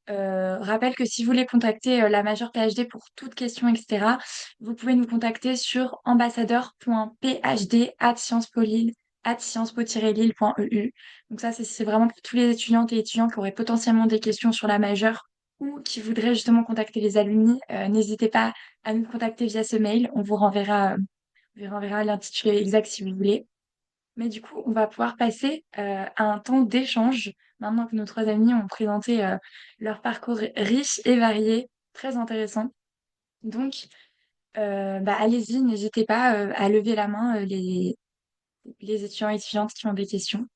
Rappelle que si vous voulez contacter la majeure PhD pour toute question, etc., vous pouvez nous contacter sur ambassadeur.phd@sciencespo-lille.eu. Donc ça, c'est vraiment pour tous les étudiantes et étudiants qui auraient potentiellement des questions sur la majeure ou qui voudraient justement contacter les alumni. N'hésitez pas à nous contacter via ce mail. On vous renverra l'intitulé exact si vous voulez. Mais du coup, on va pouvoir passer à un temps d'échange, maintenant que nos trois amis ont présenté leur parcours riche et varié, très intéressant. Donc, bah, allez-y, n'hésitez pas à lever la main, les étudiants et étudiantes qui ont des questions.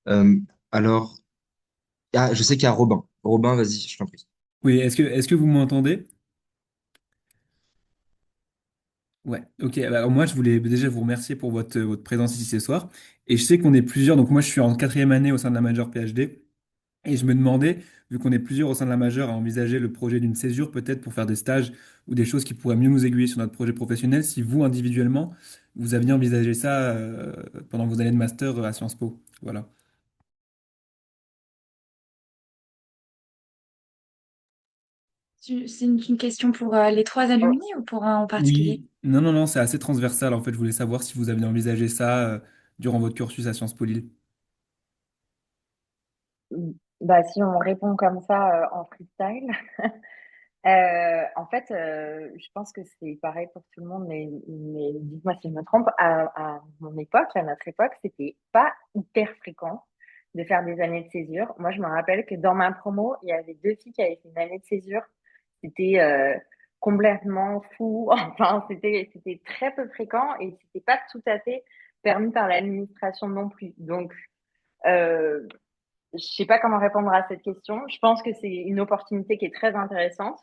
Euh, alors, ah, je sais qu'il y a Robin. Robin, vas-y, je t'en prie. Oui, est-ce que vous m'entendez? Ouais, ok. Alors moi, je voulais déjà vous remercier pour votre présence ici ce soir. Et je sais qu'on est plusieurs, donc moi je suis en quatrième année au sein de la majeure PhD. Et je me demandais, vu qu'on est plusieurs au sein de la majeure, à envisager le projet d'une césure peut-être pour faire des stages ou des choses qui pourraient mieux nous aiguiller sur notre projet professionnel, si vous, individuellement, vous aviez envisagé ça pendant vos années de master à Sciences Po. Voilà. C'est une question pour les trois alumni ou pour un en particulier? Oui, non, non, non, c'est assez transversal. En fait, je voulais savoir si vous aviez envisagé ça durant votre cursus à Sciences Po Lille. Bah, si on répond comme ça en freestyle, en fait, je pense que c'est pareil pour tout le monde, mais dites-moi si je me trompe. À mon époque, à notre époque, c'était pas hyper fréquent de faire des années de césure. Moi, je me rappelle que dans ma promo, il y avait deux filles qui avaient fait une année de césure. C'était complètement fou. Enfin, c'était très peu fréquent et c'était pas tout à fait permis par l'administration non plus. Donc, euh, je sais pas comment répondre à cette question. Je pense que c'est une opportunité qui est très intéressante,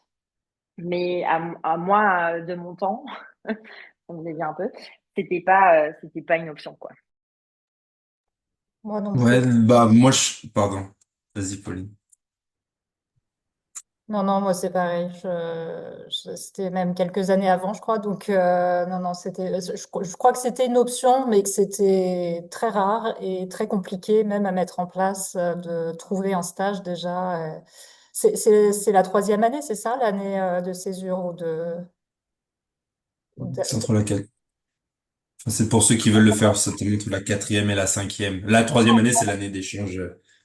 mais à moi, de mon temps, on me dit un peu, c'était pas une option, quoi. Moi non Ouais, plus. bah moi pardon. Vas-y, Pauline. Non, non, moi c'est pareil. C'était même quelques années avant, je crois. Donc, non, non, je crois que c'était une option, mais que c'était très rare et très compliqué même à mettre en place, de trouver un stage déjà. C'est la troisième année, c'est ça, l'année de césure ou de... C'est entre la quatre. Enfin, c'est pour ceux qui veulent le faire, ça te montre la quatrième et la cinquième. La troisième année, c'est l'année d'échange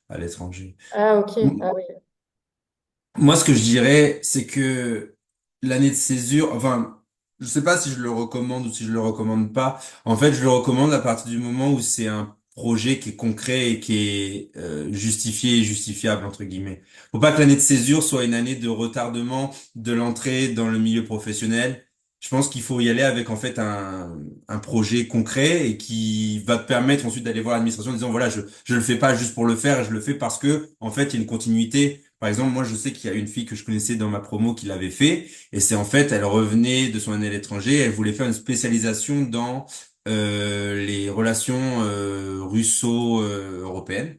à l'étranger. Ah, ok. Ah, oui. Moi, ce que je dirais, c'est que l'année de césure, enfin, je sais pas si je le recommande ou si je le recommande pas. En fait, je le recommande à partir du moment où c'est un projet qui est concret et qui est justifié et justifiable, entre guillemets. Faut pas que l'année de césure soit une année de retardement de l'entrée dans le milieu professionnel. Je pense qu'il faut y aller avec en fait un projet concret et qui va te permettre ensuite d'aller voir l'administration en disant voilà, je le fais pas juste pour le faire, je le fais parce que en fait, il y a une continuité. Par exemple, moi, je sais qu'il y a une fille que je connaissais dans ma promo qui l'avait fait, et c'est en fait, elle revenait de son année à l'étranger, elle voulait faire une spécialisation dans les relations russo-européennes,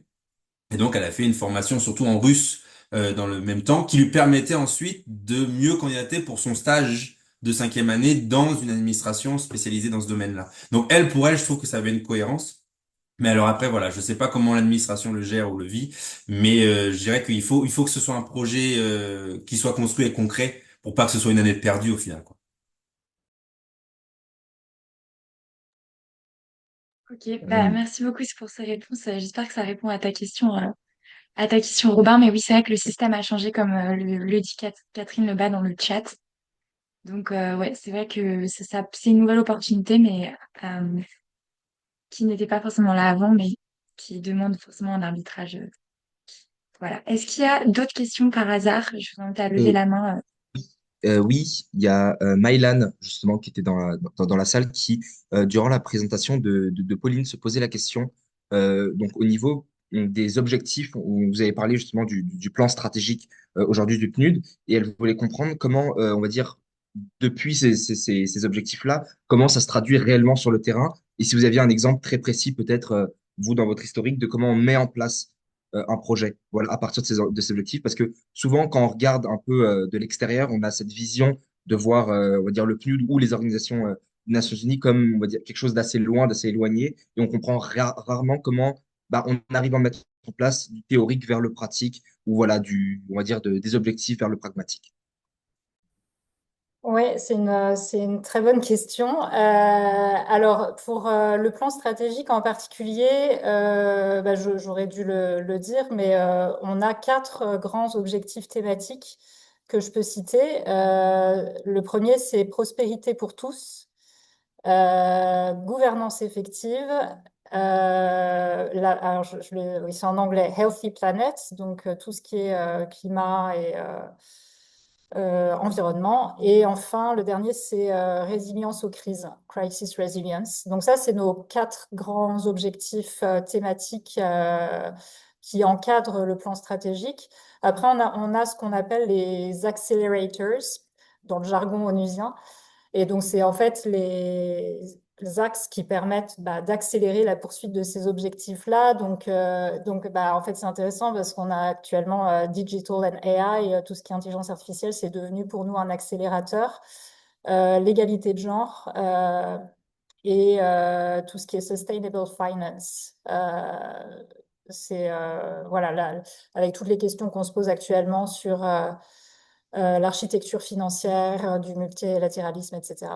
et donc elle a fait une formation surtout en russe dans le même temps, qui lui permettait ensuite de mieux candidater pour son stage de cinquième année dans une administration spécialisée dans ce domaine-là. Donc elle, pour elle, je trouve que ça avait une cohérence. Mais alors après, voilà, je sais pas comment l'administration le gère ou le vit, mais je dirais qu'il faut que ce soit un projet qui soit construit et concret pour pas que ce soit une année de perdue au final, quoi. Ok, bah, merci beaucoup pour ces réponses. J'espère que ça répond à ta question, Robin. Mais oui, c'est vrai que le système a changé, comme le dit Catherine Lebas dans le chat. Donc, ouais, c'est vrai que c'est une nouvelle opportunité, mais qui n'était pas forcément là avant, mais qui demande forcément un arbitrage. Voilà. Est-ce qu'il y a d'autres questions par hasard? Je vous invite à lever Euh, la main. oui, il y a Mylan, justement, qui était dans la salle, qui, durant la présentation de Pauline, se posait la question, donc au niveau des objectifs, où vous avez parlé justement du plan stratégique aujourd'hui du PNUD, et elle voulait comprendre comment, on va dire, depuis ces objectifs-là, comment ça se traduit réellement sur le terrain, et si vous aviez un exemple très précis, peut-être, vous, dans votre historique, de comment on met en place un projet, voilà, à partir de ces objectifs, parce que souvent, quand on regarde un peu de l'extérieur, on a cette vision de voir, on va dire, le PNUD ou les organisations des Nations Unies comme, on va dire, quelque chose d'assez loin, d'assez éloigné, et on comprend rarement comment bah, on arrive à mettre en place du théorique vers le pratique, ou voilà, on va dire, des objectifs vers le pragmatique. Oui, c'est une très bonne question. Alors, pour le plan stratégique en particulier, bah, j'aurais dû le dire, mais on a quatre grands objectifs thématiques que je peux citer. Le premier, c'est prospérité pour tous, gouvernance effective. Alors, oui, c'est en anglais, Healthy Planet, donc tout ce qui est climat et environnement. Et enfin, le dernier, c'est résilience aux crises, Crisis Resilience. Donc ça, c'est nos quatre grands objectifs thématiques qui encadrent le plan stratégique. Après, on a ce qu'on appelle les accelerators dans le jargon onusien. Et donc, c'est en fait les axes qui permettent d'accélérer la poursuite de ces objectifs-là. Donc en fait, c'est intéressant parce qu'on a actuellement Digital and AI, tout ce qui est intelligence artificielle, c'est devenu pour nous un accélérateur. L'égalité de genre et tout ce qui est Sustainable Finance. Voilà, là, avec toutes les questions qu'on se pose actuellement sur l'architecture financière, du multilatéralisme, etc.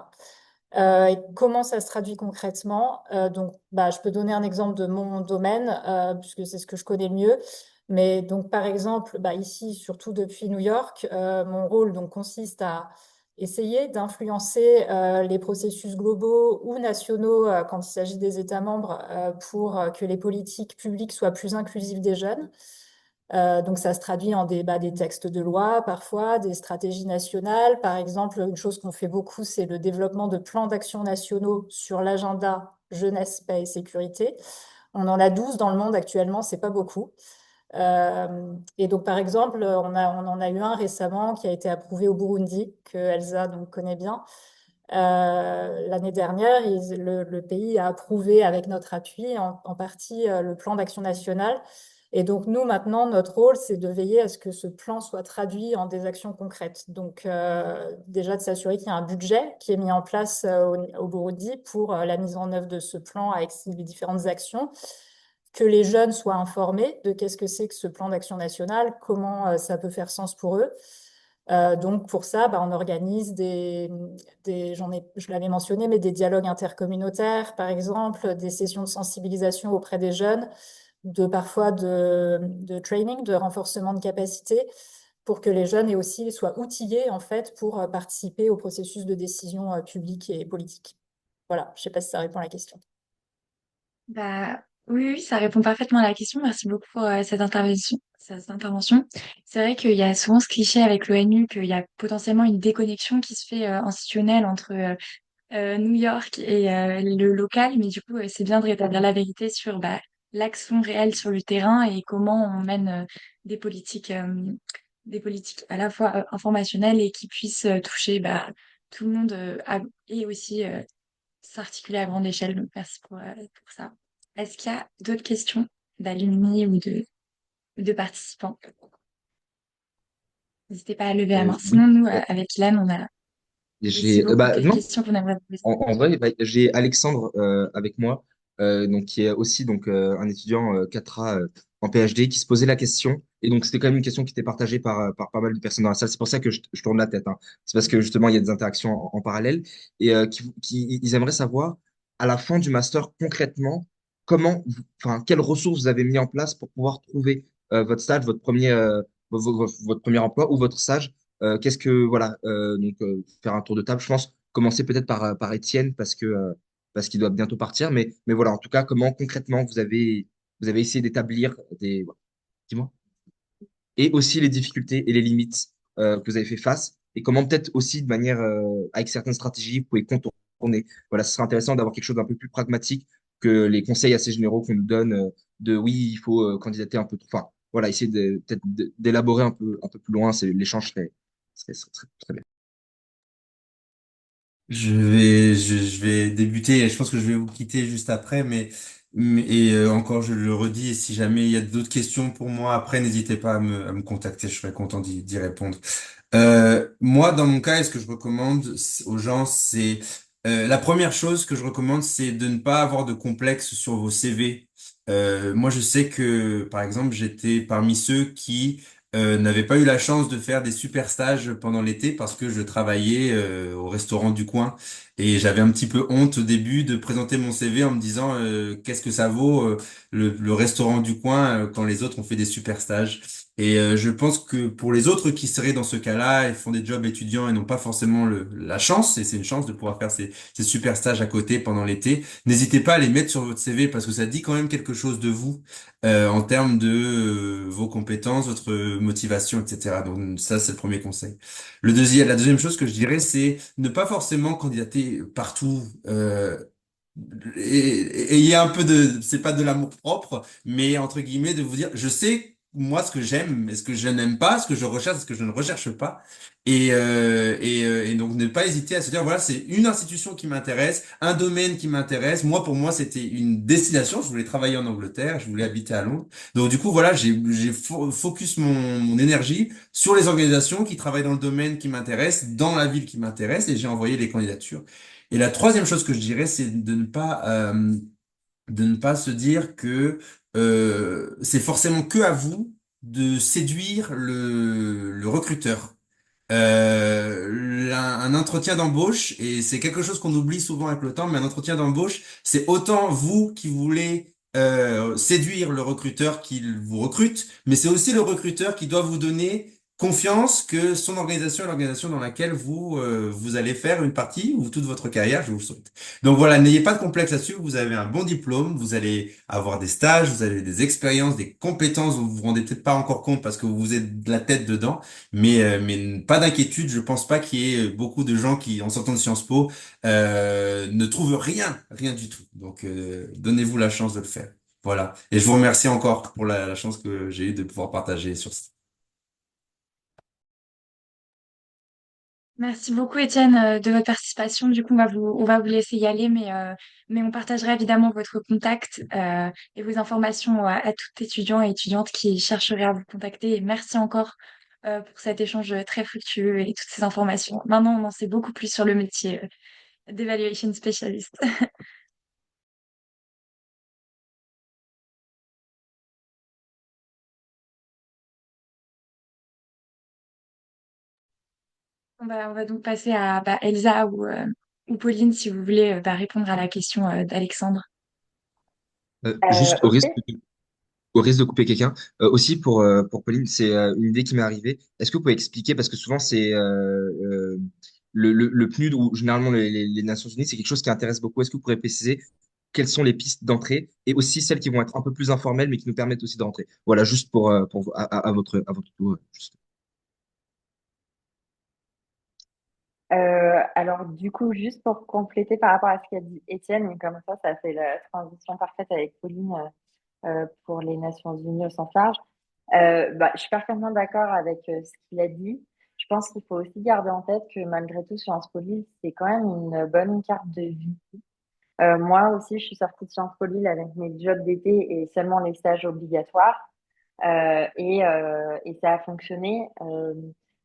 Et comment ça se traduit concrètement? Donc, je peux donner un exemple de mon domaine, puisque c'est ce que je connais le mieux. Mais donc, par exemple, ici, surtout depuis New York, mon rôle donc, consiste à essayer d'influencer les processus globaux ou nationaux quand il s'agit des États membres pour que les politiques publiques soient plus inclusives des jeunes. Donc, ça se traduit en des textes de loi, parfois, des stratégies nationales. Par exemple, une chose qu'on fait beaucoup, c'est le développement de plans d'action nationaux sur l'agenda jeunesse, paix et sécurité. On en a 12 dans le monde actuellement, c'est pas beaucoup. Et donc, par exemple, on en a eu un récemment qui a été approuvé au Burundi, que Elsa donc, connaît bien. L'année dernière, le pays a approuvé avec notre appui en partie le plan d'action national. Et donc, nous, maintenant, notre rôle, c'est de veiller à ce que ce plan soit traduit en des actions concrètes. Donc, déjà de s'assurer qu'il y a un budget qui est mis en place au Burundi pour la mise en œuvre de ce plan avec les différentes actions, que les jeunes soient informés de qu'est-ce que c'est que ce plan d'action national, comment ça peut faire sens pour eux. Donc pour ça, on organise je l'avais mentionné, mais des dialogues intercommunautaires, par exemple, des sessions de sensibilisation auprès des jeunes, parfois de training, de renforcement de capacité, pour que les jeunes soient outillés en fait pour participer au processus de décision publique et politique. Voilà, je ne sais pas si ça répond à la question. Bah, oui, oui, ça répond parfaitement à la question. Merci beaucoup pour cette intervention. Cette intervention. C'est vrai qu'il y a souvent ce cliché avec l'ONU qu'il y a potentiellement une déconnexion qui se fait institutionnelle entre New York et le local, mais du coup, c'est bien de rétablir la vérité sur l'action réelle sur le terrain et comment on mène des politiques, euh, des politiques à la fois informationnelles et qui puissent toucher tout le monde et aussi s'articuler à grande échelle. Donc, merci pour ça. Est-ce qu'il y a d'autres questions d'alumni ou de participants? N'hésitez pas à lever la main. Oui. Sinon, nous, avec Ilan, on a aussi beaucoup de Non, questions qu'on aimerait vous poser. en vrai, j'ai Alexandre avec moi, donc qui est aussi donc un étudiant 4A en PhD, qui se posait la question. Et donc c'était quand même une question qui était partagée par pas mal de personnes dans la salle. C'est pour ça que je tourne la tête, hein. C'est parce que justement il y a des interactions en parallèle et ils aimeraient savoir à la fin du master concrètement enfin quelles ressources vous avez mis en place pour pouvoir trouver votre stage, votre premier emploi ou votre stage. Qu'est-ce que voilà, donc faire un tour de table, je pense. Commencer peut-être par Étienne parce qu'il doit bientôt partir. Mais voilà, en tout cas, comment concrètement vous avez essayé d'établir des. Voilà, dis-moi. Et aussi les difficultés et les limites que vous avez fait face. Et comment peut-être aussi de manière, avec certaines stratégies, vous pouvez contourner. Voilà, ce serait intéressant d'avoir quelque chose d'un peu plus pragmatique que les conseils assez généraux qu'on nous donne de oui, il faut candidater un peu trop. Enfin, voilà, essayer peut-être d'élaborer un peu plus loin. L'échange serait très bien. Je vais débuter et je pense que je vais vous quitter juste après, encore je le redis, et si jamais il y a d'autres questions pour moi après, n'hésitez pas à me contacter, je serai content d'y répondre. Moi, dans mon cas, et ce que je recommande aux gens, c'est la première chose que je recommande, c'est de ne pas avoir de complexe sur vos CV. Moi, je sais que, par exemple, j'étais parmi ceux qui n'avaient pas eu la chance de faire des super stages pendant l'été parce que je travaillais au restaurant du coin et j'avais un petit peu honte au début de présenter mon CV en me disant qu'est-ce que ça vaut le restaurant du coin quand les autres ont fait des super stages. Et je pense que pour les autres qui seraient dans ce cas-là et font des jobs étudiants et n'ont pas forcément la chance, et c'est une chance de pouvoir faire ces super stages à côté pendant l'été, n'hésitez pas à les mettre sur votre CV parce que ça dit quand même quelque chose de vous en termes de vos compétences, votre motivation, etc. Donc ça, c'est le premier conseil. La deuxième chose que je dirais, c'est ne pas forcément candidater partout. Ayez un peu c'est pas de l'amour propre, mais entre guillemets de vous dire, je sais moi ce que j'aime et ce que je n'aime pas, ce que je recherche, ce que je ne recherche pas, et donc ne pas hésiter à se dire voilà c'est une institution qui m'intéresse, un domaine qui m'intéresse. Moi pour moi c'était une destination, je voulais travailler en Angleterre, je voulais habiter à Londres, donc du coup voilà focus mon énergie sur les organisations qui travaillent dans le domaine qui m'intéresse, dans la ville qui m'intéresse, et j'ai envoyé les candidatures. Et la troisième chose que je dirais, c'est de ne pas se dire que c'est forcément que à vous de séduire le recruteur. Un entretien d'embauche, et c'est quelque chose qu'on oublie souvent avec le temps, mais un entretien d'embauche, c'est autant vous qui voulez séduire le recruteur qui vous recrute, mais c'est aussi le recruteur qui doit vous donner confiance que son organisation est l'organisation dans laquelle vous allez faire une partie ou toute votre carrière, je vous le souhaite. Donc voilà, n'ayez pas de complexe là-dessus, vous avez un bon diplôme, vous allez avoir des stages, vous avez des expériences, des compétences dont vous vous rendez peut-être pas encore compte parce que vous êtes de la tête dedans. Mais pas d'inquiétude, je pense pas qu'il y ait beaucoup de gens qui, en sortant de Sciences Po, ne trouvent rien du tout. Donc, donnez-vous la chance de le faire. Voilà. Et je vous remercie encore pour la chance que j'ai eue de pouvoir partager sur ça. Merci beaucoup, Étienne, de votre participation. Du coup, on va vous laisser y aller, mais on partagera évidemment votre contact et vos informations à tout étudiant et étudiante qui chercherait à vous contacter. Et merci encore pour cet échange très fructueux et toutes ces informations. Maintenant, on en sait beaucoup plus sur le métier d'Evaluation Specialist. On va donc passer à Elsa ou Pauline, si vous voulez répondre à la question d'Alexandre. Juste Ok. au risque de couper quelqu'un, aussi pour Pauline, c'est une idée qui m'est arrivée. Est-ce que vous pouvez expliquer, parce que souvent c'est le PNUD ou généralement les Nations Unies, c'est quelque chose qui intéresse beaucoup. Est-ce que vous pourrez préciser quelles sont les pistes d'entrée et aussi celles qui vont être un peu plus informelles mais qui nous permettent aussi de rentrer? Voilà, juste à votre tour. Juste. Alors, du coup, juste pour compléter par rapport à ce qu'a dit Étienne, et comme ça fait la transition parfaite avec Pauline pour les Nations Unies au sens large. Je suis parfaitement d'accord avec ce qu'il a dit. Je pense qu'il faut aussi garder en tête que malgré tout, Sciences Po Lille, c'est quand même une bonne carte de vie. Moi aussi, je suis sortie de Sciences Po Lille avec mes jobs d'été et seulement les stages obligatoires. Et ça a fonctionné.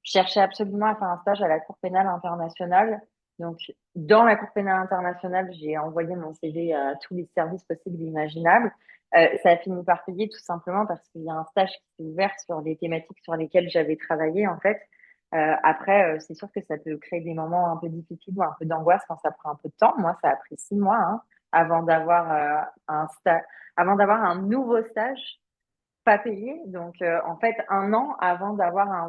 Je cherchais absolument à faire un stage à la Cour pénale internationale. Donc, dans la Cour pénale internationale, j'ai envoyé mon CV à tous les services possibles et imaginables. Ça a fini par payer tout simplement parce qu'il y a un stage qui s'est ouvert sur les thématiques sur lesquelles j'avais travaillé, en fait. Après, c'est sûr que ça peut créer des moments un peu difficiles ou un peu d'angoisse quand ça prend un peu de temps. Moi, ça a pris 6 mois, hein, avant d'avoir avant d'avoir un nouveau stage pas payé. Donc, en fait, 1 an avant d'avoir un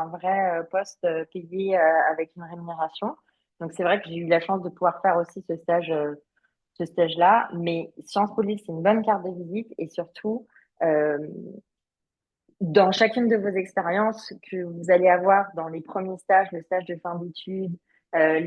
vrai poste payé avec une rémunération. Donc, c'est vrai que j'ai eu la chance de pouvoir faire aussi ce stage-là. Mais Sciences Po Lille, c'est une bonne carte de visite et surtout, euh, dans chacune de vos expériences que vous allez avoir dans les premiers stages, le stage de fin d'études, et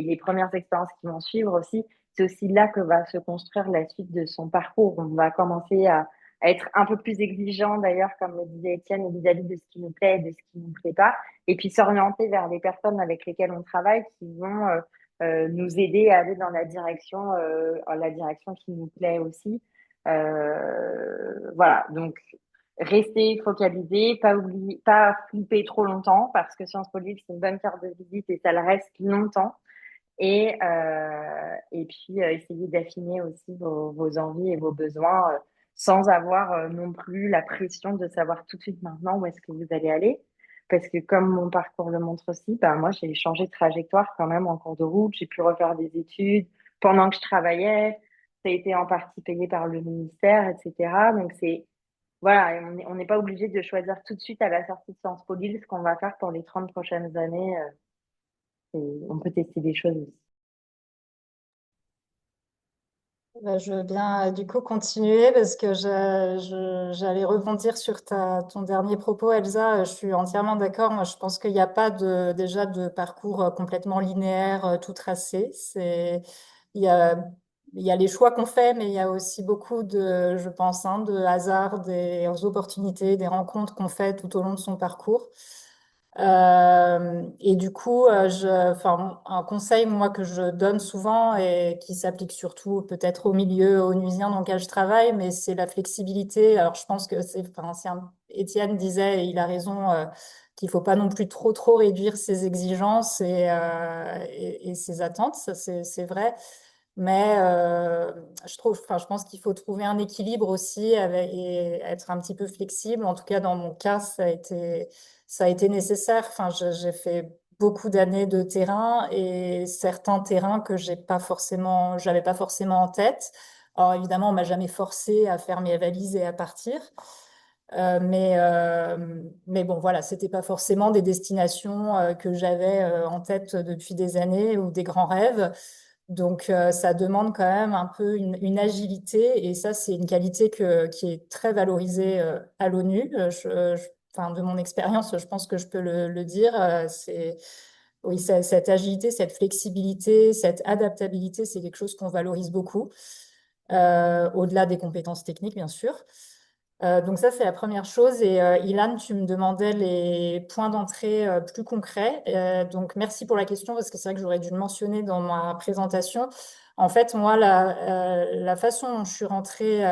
les premières expériences qui vont suivre aussi, c'est aussi là que va se construire la suite de son parcours. On va commencer à être un peu plus exigeant, d'ailleurs, comme le disait Étienne, vis-à-vis de ce qui nous plaît et de ce qui ne nous plaît pas, et puis s'orienter vers les personnes avec lesquelles on travaille qui vont nous aider à aller dans la direction qui nous plaît aussi. Voilà, donc rester focalisé, pas oublier, pas flipper trop longtemps parce que Sciences Po Lille, c'est une bonne carte de visite et ça le reste longtemps. Et puis, essayer d'affiner aussi vos envies et vos besoins sans avoir non plus la pression de savoir tout de suite maintenant où est-ce que vous allez aller. Parce que comme mon parcours le montre aussi, bah, moi, j'ai changé de trajectoire quand même en cours de route. J'ai pu refaire des études pendant que je travaillais. Ça a été en partie payé par le ministère, etc. Donc, voilà, et on n'est pas obligé de choisir tout de suite à la sortie de Sciences Po Lille ce qu'on va faire pour les 30 prochaines années. On peut tester des choses aussi. Je veux bien du coup continuer parce que j'allais rebondir sur ton dernier propos, Elsa. Je suis entièrement d'accord. Moi, je pense qu'il n'y a pas déjà de parcours complètement linéaire, tout tracé. Il y a, il y a les choix qu'on fait, mais il y a aussi beaucoup je pense, hein, de hasard, des opportunités, des rencontres qu'on fait tout au long de son parcours. Et du coup, enfin, un conseil, moi, que je donne souvent et qui s'applique surtout peut-être au milieu onusien dans lequel je travaille, mais c'est la flexibilité. Alors, je pense que Étienne disait, et il a raison, qu'il faut pas non plus trop réduire ses exigences et ses attentes. Ça, c'est vrai. Mais enfin, je pense qu'il faut trouver un équilibre aussi et être un petit peu flexible. En tout cas, dans mon cas, ça a été nécessaire. Enfin, j'ai fait beaucoup d'années de terrain et certains terrains que j'avais pas forcément en tête. Alors évidemment, on m'a jamais forcé à faire mes valises et à partir. Mais bon, voilà, c'était pas forcément des destinations que j'avais en tête depuis des années ou des grands rêves. Donc, ça demande quand même un peu une agilité, et ça, c'est une qualité qui est très valorisée à l'ONU. Enfin, de mon expérience, je pense que je peux le dire. Oui, cette agilité, cette flexibilité, cette adaptabilité, c'est quelque chose qu'on valorise beaucoup, au-delà des compétences techniques, bien sûr. Donc ça, c'est la première chose. Et Ilan, tu me demandais les points d'entrée plus concrets. Donc merci pour la question parce que c'est vrai que j'aurais dû le mentionner dans ma présentation. En fait, moi, la façon dont je suis rentrée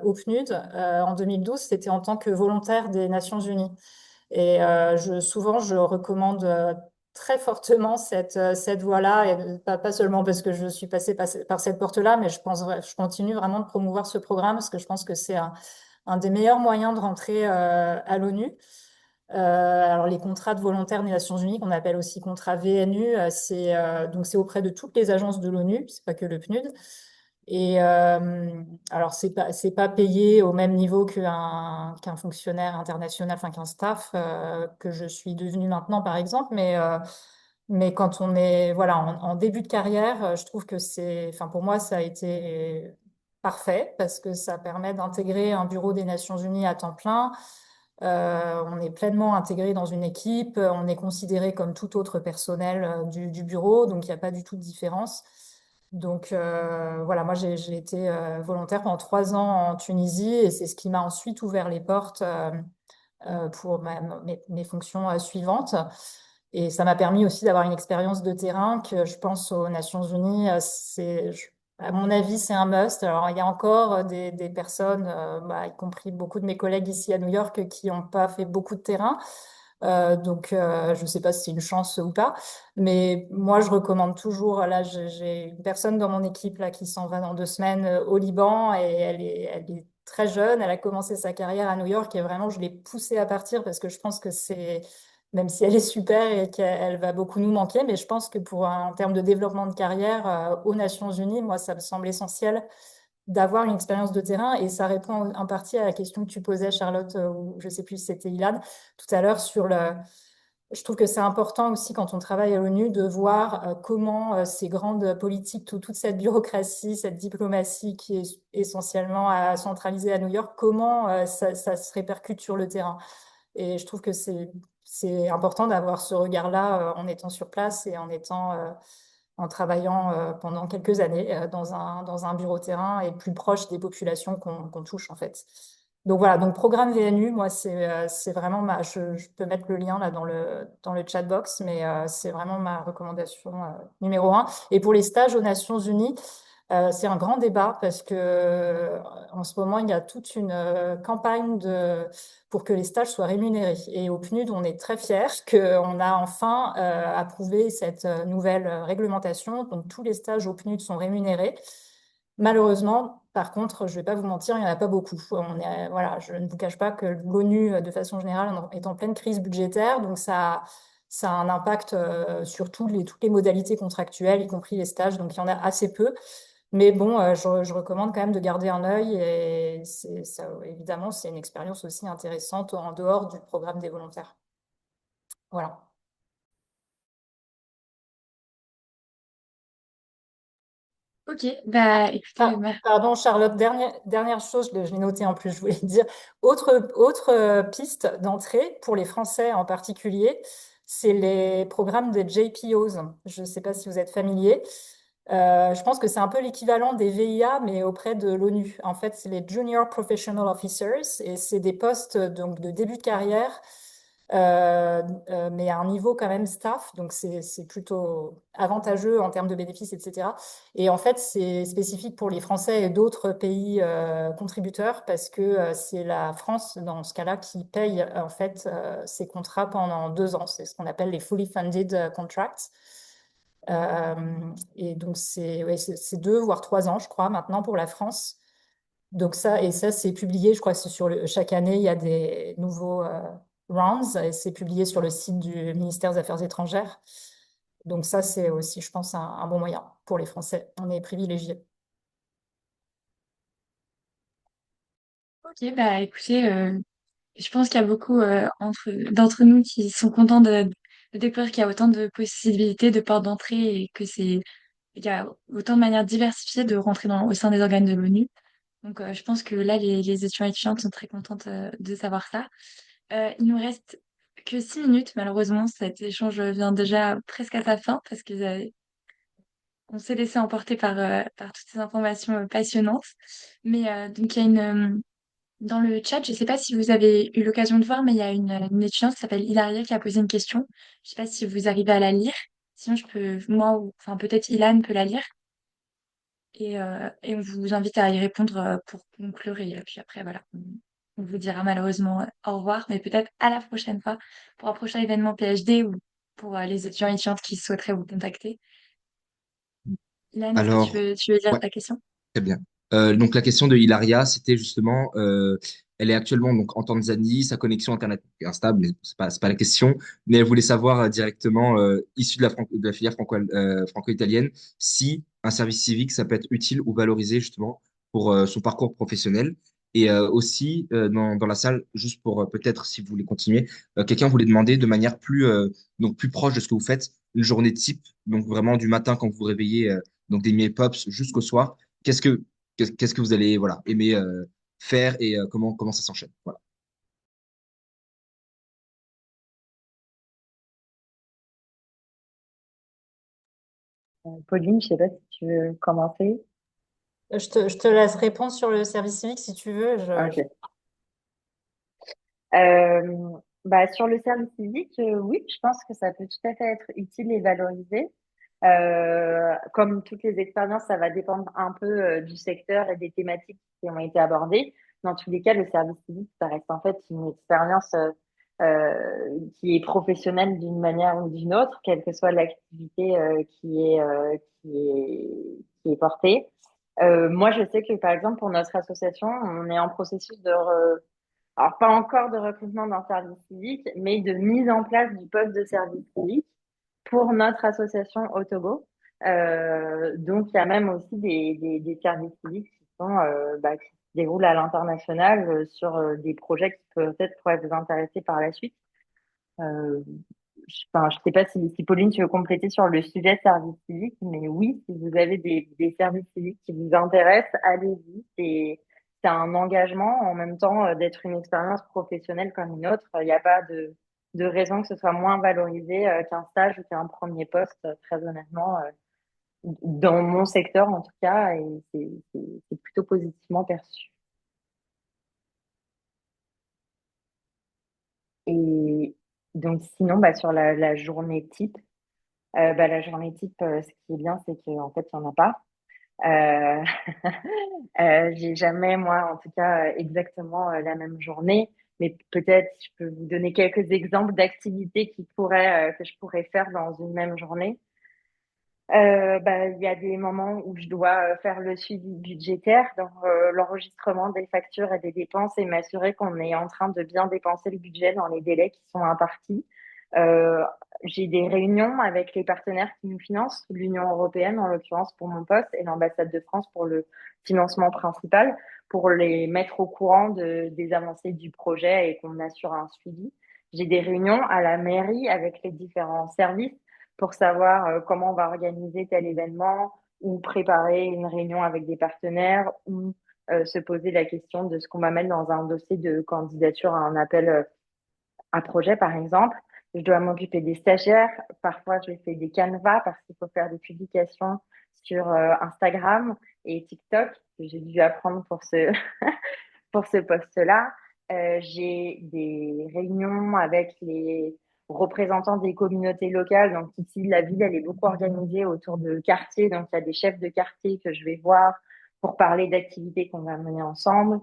au PNUD en 2012, c'était en tant que volontaire des Nations Unies. Et souvent, je recommande très fortement cette voie-là, et pas seulement parce que je suis passée par cette porte-là, mais je continue vraiment de promouvoir ce programme parce que je pense que c'est un des meilleurs moyens de rentrer à l'ONU. Alors les contrats de volontaires des Nations Unies, qu'on appelle aussi contrats VNU, donc c'est auprès de toutes les agences de l'ONU, c'est pas que le PNUD. Et alors c'est pas payé au même niveau qu'un fonctionnaire international, enfin qu'un staff que je suis devenue maintenant par exemple, mais quand on est voilà en début de carrière, je trouve que enfin pour moi ça a été parfait parce que ça permet d'intégrer un bureau des Nations Unies à temps plein. On est pleinement intégré dans une équipe, on est considéré comme tout autre personnel du bureau, donc il n'y a pas du tout de différence. Donc voilà, moi j'ai été volontaire pendant 3 ans en Tunisie et c'est ce qui m'a ensuite ouvert les portes pour mes fonctions suivantes. Et ça m'a permis aussi d'avoir une expérience de terrain que je pense aux Nations Unies, à mon avis, c'est un must. Alors, il y a encore des personnes, y compris beaucoup de mes collègues ici à New York, qui n'ont pas fait beaucoup de terrain. Donc, je ne sais pas si c'est une chance ou pas. Mais moi, je recommande toujours. Là, j'ai une personne dans mon équipe là, qui s'en va dans 2 semaines au Liban et elle est très jeune. Elle a commencé sa carrière à New York et vraiment, je l'ai poussée à partir parce que je pense que même si elle est super et qu'elle va beaucoup nous manquer, mais je pense que en termes de développement de carrière aux Nations Unies, moi, ça me semble essentiel d'avoir une expérience de terrain et ça répond en partie à la question que tu posais, Charlotte, ou je ne sais plus si c'était Ilan, tout à l'heure sur le. Je trouve que c'est important aussi quand on travaille à l'ONU de voir comment ces grandes politiques, toute cette bureaucratie, cette diplomatie qui est essentiellement centralisée à New York, comment ça se répercute sur le terrain. Et je trouve que c'est important d'avoir ce regard-là en étant sur place et en travaillant pendant quelques années dans un bureau terrain et plus proche des populations qu'on touche en fait. Donc voilà, donc programme VNU, moi c'est vraiment je peux mettre le lien là dans le chat box, mais c'est vraiment ma recommandation numéro un. Et pour les stages aux Nations Unies, c'est un grand débat parce que en ce moment, il y a toute une campagne pour que les stages soient rémunérés. Et au PNUD, on est très fiers qu'on a enfin approuvé cette nouvelle réglementation. Donc, tous les stages au PNUD sont rémunérés. Malheureusement, par contre, je ne vais pas vous mentir, il n'y en a pas beaucoup. Voilà, je ne vous cache pas que l'ONU, de façon générale, est en pleine crise budgétaire. Donc, ça a un impact sur toutes les modalités contractuelles, y compris les stages. Donc, il y en a assez peu. Mais bon, je recommande quand même de garder un œil et évidemment, c'est une expérience aussi intéressante en dehors du programme des volontaires. Voilà. Ok, bah écoutez, Pardon, Charlotte, dernière chose, je l'ai noté en plus, je voulais dire. Autre piste d'entrée pour les Français en particulier, c'est les programmes des JPOs. Je ne sais pas si vous êtes familier. Je pense que c'est un peu l'équivalent des VIA, mais auprès de l'ONU. En fait, c'est les Junior Professional Officers et c'est des postes donc, de début de carrière, mais à un niveau quand même staff. Donc, c'est plutôt avantageux en termes de bénéfices, etc. Et en fait, c'est spécifique pour les Français et d'autres pays contributeurs parce que c'est la France, dans ce cas-là, qui paye en fait ces contrats pendant 2 ans. C'est ce qu'on appelle les fully funded contracts. Et donc, c'est 2 voire 3 ans, je crois, maintenant pour la France. Donc ça, c'est publié, je crois que chaque année, il y a des nouveaux rounds et c'est publié sur le site du ministère des Affaires étrangères. Donc ça, c'est aussi, je pense, un bon moyen pour les Français. On est privilégiés. ok, bah écoutez, je pense qu'il y a beaucoup d'entre nous qui sont contents de découvrir qu'il y a autant de possibilités, de portes d'entrée et il y a autant de manières diversifiées de rentrer au sein des organes de l'ONU. Donc, je pense que là, les étudiants et étudiantes sont très contentes de savoir ça. Il nous reste que 6 minutes, malheureusement. Cet échange vient déjà presque à sa fin parce que on s'est laissé emporter par toutes ces informations passionnantes. Mais donc, il y a dans le chat, je ne sais pas si vous avez eu l'occasion de voir, mais il y a une étudiante qui s'appelle Hilaria qui a posé une question. Je ne sais pas si vous arrivez à la lire. Sinon, je peux, moi, enfin peut-être Ilan peut la lire. Et on vous invite à y répondre pour conclure. Et puis après, voilà, on vous dira malheureusement au revoir, mais peut-être à la prochaine fois pour un prochain événement PhD ou pour les étudiants et étudiantes qui souhaiteraient vous contacter. Ilan, est-ce que tu Alors, veux lire ouais, ta question? très bien. Donc la question de Hilaria, c'était justement, elle est actuellement donc en Tanzanie, sa connexion Internet est instable, mais c'est pas la question, mais elle voulait savoir directement, issue de la filière franco-italienne, si un service civique, ça peut être utile ou valorisé justement pour son parcours professionnel. Et aussi, dans la salle, juste pour peut-être, si vous voulez continuer, quelqu'un voulait demander de manière donc plus proche de ce que vous faites, une journée type, donc vraiment du matin quand vous vous réveillez, donc des pops jusqu'au soir. Qu'est-ce que qu'est-ce que vous allez voilà, aimer faire et comment ça s'enchaîne. Voilà. Pauline, je sais pas si tu veux commencer. Je te laisse répondre sur le service civique si tu veux. Ok. Euh, sur le service civique, oui, je pense que ça peut tout à fait être utile et valorisé. Comme toutes les expériences, ça va dépendre un peu du secteur et des thématiques qui ont été abordées. Dans tous les cas, le service civique, ça reste en fait une expérience qui est professionnelle d'une manière ou d'une autre, quelle que soit l'activité qui est portée. Moi, je sais que par exemple, pour notre association, on est en processus alors pas encore de recrutement d'un service civique, mais de mise en place du poste de service civique pour notre association au Togo. Donc, il y a même aussi des services civiques qui se déroulent à l'international sur des projets qui peut-être pourraient vous intéresser par la suite. Euh, je sais pas si Pauline, tu veux compléter sur le sujet service civique, mais oui, si vous avez des services civiques qui vous intéressent, allez-y. C'est un engagement en même temps d'être une expérience professionnelle comme une autre. Il n'y a pas de raison que ce soit moins valorisé qu'un stage ou qu'un premier poste, très honnêtement, dans mon secteur en tout cas, et c'est plutôt positivement perçu. Et donc sinon, sur la journée type, la journée type, ce qui est bien, c'est qu'en fait, il n'y en a pas. Euh, j'ai jamais, moi, en tout cas, exactement la même journée, mais peut-être je peux vous donner quelques exemples d'activités que je pourrais faire dans une même journée. Il y a des moments où je dois faire le suivi budgétaire, donc l'enregistrement des factures et des dépenses et m'assurer qu'on est en train de bien dépenser le budget dans les délais qui sont impartis. Euh, j'ai des réunions avec les partenaires qui nous financent, l'Union européenne en l'occurrence pour mon poste et l'ambassade de France pour le financement principal, pour les mettre au courant des avancées du projet et qu'on assure un suivi. J'ai des réunions à la mairie avec les différents services pour savoir comment on va organiser tel événement ou préparer une réunion avec des partenaires ou se poser la question de ce qu'on va mettre dans un dossier de candidature à un appel à projet, par exemple. Je dois m'occuper des stagiaires. Parfois, je fais des canevas parce qu'il faut faire des publications sur Instagram et TikTok que j'ai dû apprendre pour pour ce poste-là. J'ai des réunions avec les représentants des communautés locales. Donc ici, la ville, elle est beaucoup organisée autour de quartiers. Donc il y a des chefs de quartier que je vais voir pour parler d'activités qu'on va mener ensemble.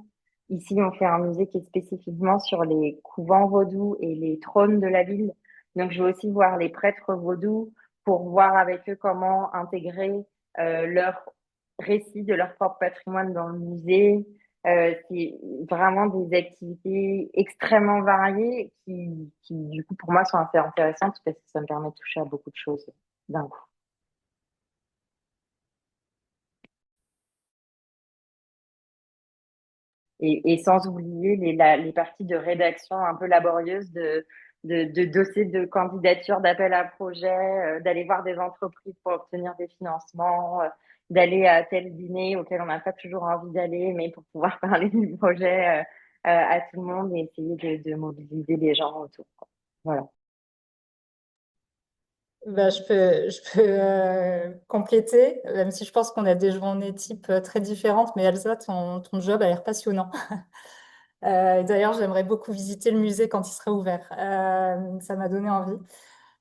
Ici, on fait un musée qui est spécifiquement sur les couvents vaudous et les trônes de la ville. Donc je vais aussi voir les prêtres vaudous pour voir avec eux comment intégrer leur récit de leur propre patrimoine dans le musée. C'est vraiment des activités extrêmement variées du coup, pour moi, sont assez intéressantes parce que ça me permet de toucher à beaucoup de choses d'un coup. Et sans oublier les parties de rédaction un peu laborieuses de dossiers de candidature, d'appel à projet, d'aller voir des entreprises pour obtenir des financements, d'aller à tel dîner auquel on n'a pas toujours envie d'aller, mais pour pouvoir parler du projet à tout le monde et essayer de mobiliser les gens autour, quoi. Voilà. Je peux compléter, même si je pense qu'on a des journées type très différentes, mais Elsa, ton job a l'air passionnant. D'ailleurs, j'aimerais beaucoup visiter le musée quand il sera ouvert. Ça m'a donné envie.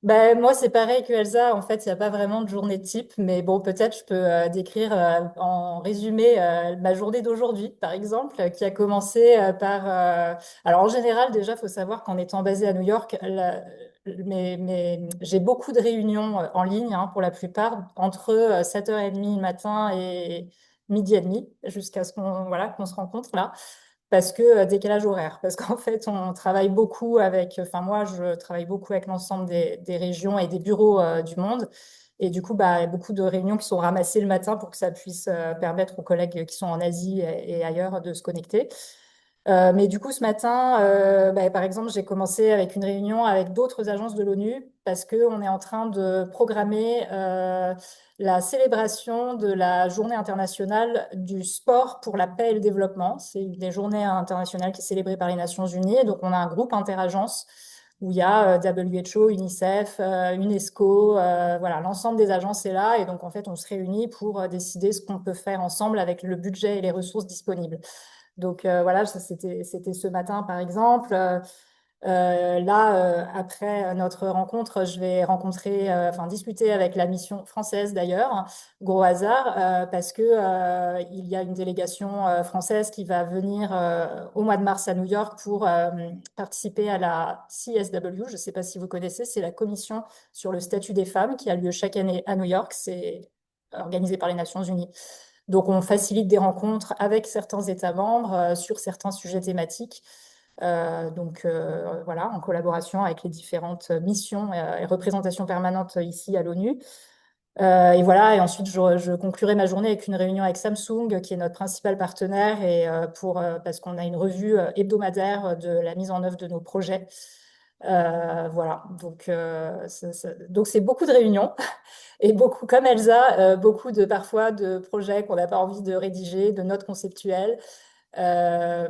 Moi, c'est pareil que Elsa. En fait, il n'y a pas vraiment de journée type, mais bon, peut-être je peux décrire en résumé ma journée d'aujourd'hui, par exemple, qui a commencé Alors, en général, déjà, il faut savoir qu'en étant basée à New York, j'ai beaucoup de réunions en ligne, hein, pour la plupart, entre 7h30 le matin midi et demi jusqu'à ce qu'on se rencontre là. Parce que décalage horaire, parce qu'en fait, on travaille beaucoup enfin moi, je travaille beaucoup avec l'ensemble des régions et des bureaux du monde. Et du coup, bah, il y a beaucoup de réunions qui sont ramassées le matin pour que ça puisse permettre aux collègues qui sont en Asie et ailleurs de se connecter. Mais du coup, ce matin, bah, par exemple, j'ai commencé avec une réunion avec d'autres agences de l'ONU parce qu'on est en train de programmer la célébration de la Journée internationale du sport pour la paix et le développement. C'est une des journées internationales qui est célébrée par les Nations Unies. Et donc, on a un groupe interagences où il y a WHO, UNICEF, UNESCO, voilà, l'ensemble des agences est là. Et donc, en fait, on se réunit pour décider ce qu'on peut faire ensemble avec le budget et les ressources disponibles. Donc voilà, c'était ce matin par exemple. Là, après notre rencontre, je vais enfin discuter avec la mission française d'ailleurs, gros hasard, parce que il y a une délégation française qui va venir au mois de mars à New York pour participer à la CSW. Je ne sais pas si vous connaissez, c'est la commission sur le statut des femmes qui a lieu chaque année à New York. C'est organisé par les Nations Unies. Donc, on facilite des rencontres avec certains États membres sur certains sujets thématiques. Voilà, en collaboration avec les différentes missions et représentations permanentes ici à l'ONU. Et voilà, et ensuite, je conclurai ma journée avec une réunion avec Samsung, qui est notre principal partenaire, et parce qu'on a une revue hebdomadaire de la mise en œuvre de nos projets. Voilà, donc c'est beaucoup de réunions. Et beaucoup, comme Elsa, beaucoup parfois de projets qu'on n'a pas envie de rédiger, de notes conceptuelles. Euh,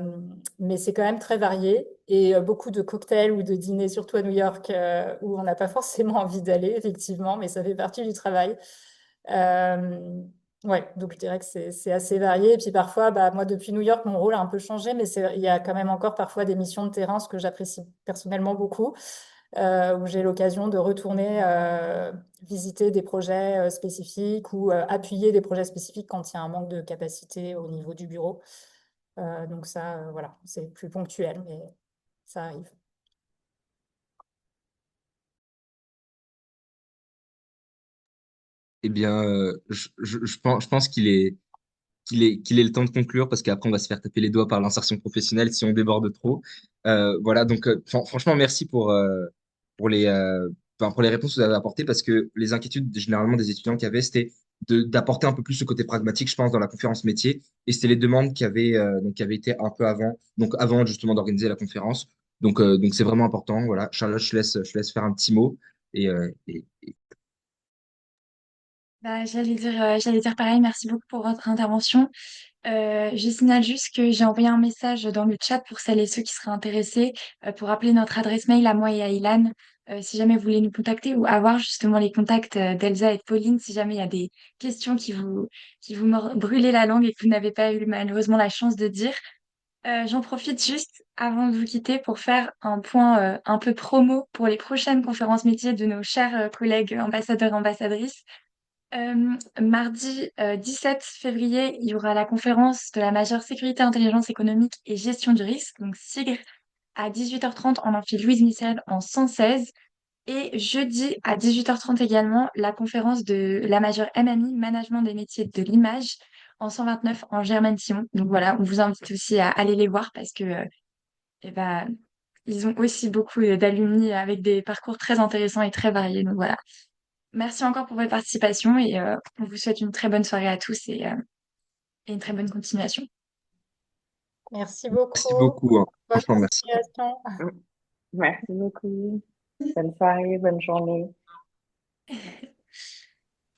mais c'est quand même très varié. Et beaucoup de cocktails ou de dîners, surtout à New York, où on n'a pas forcément envie d'aller, effectivement, mais ça fait partie du travail. Euh, ouais, donc je dirais que c'est assez varié. Et puis parfois, bah, moi, depuis New York, mon rôle a un peu changé, mais il y a quand même encore parfois des missions de terrain, ce que j'apprécie personnellement beaucoup, où j'ai l'occasion de retourner visiter des projets spécifiques ou appuyer des projets spécifiques quand il y a un manque de capacité au niveau du bureau. Donc ça, voilà, c'est plus ponctuel, mais ça arrive. Eh bien, je pense qu'il est le temps de conclure parce qu'après on va se faire taper les doigts par l'insertion professionnelle si on déborde trop. Voilà, donc franchement merci pour pour les réponses que vous avez apportées parce que les inquiétudes généralement des étudiants qui avaient c'était d'apporter un peu plus ce côté pragmatique, je pense, dans la conférence métier et c'était les demandes qui avaient été un peu avant, donc avant justement d'organiser la conférence. Donc c'est vraiment important. Voilà, Charlotte, je te laisse faire un petit mot et Bah, j'allais dire pareil, merci beaucoup pour votre intervention. Je signale juste que j'ai envoyé un message dans le chat pour celles et ceux qui seraient intéressés, pour rappeler notre adresse mail à moi et à Ilan, si jamais vous voulez nous contacter ou avoir justement les contacts d'Elsa et de Pauline, si jamais il y a des questions qui vous brûlez la langue et que vous n'avez pas eu malheureusement la chance de dire. J'en profite juste avant de vous quitter pour faire un point un peu promo pour les prochaines conférences métiers de nos chers collègues ambassadeurs et ambassadrices. Mardi 17 février, il y aura la conférence de la majeure sécurité, intelligence économique et gestion du risque, donc SIGR, à 18h30 en amphi Louise Michel en 116. Et jeudi à 18h30 également, la conférence de la majeure MMI, Management des métiers de l'image, en 129 en Germaine Simon. Donc voilà, on vous invite aussi à aller les voir parce que eh ben, ils ont aussi beaucoup d'alumni avec des parcours très intéressants et très variés. Donc voilà. Merci encore pour votre participation et on vous souhaite une très bonne soirée à tous et une très bonne continuation. Merci merci beaucoup. beaucoup, hein. Bonne Franchement merci. continuation. Merci beaucoup. Bonne soirée, bonne journée.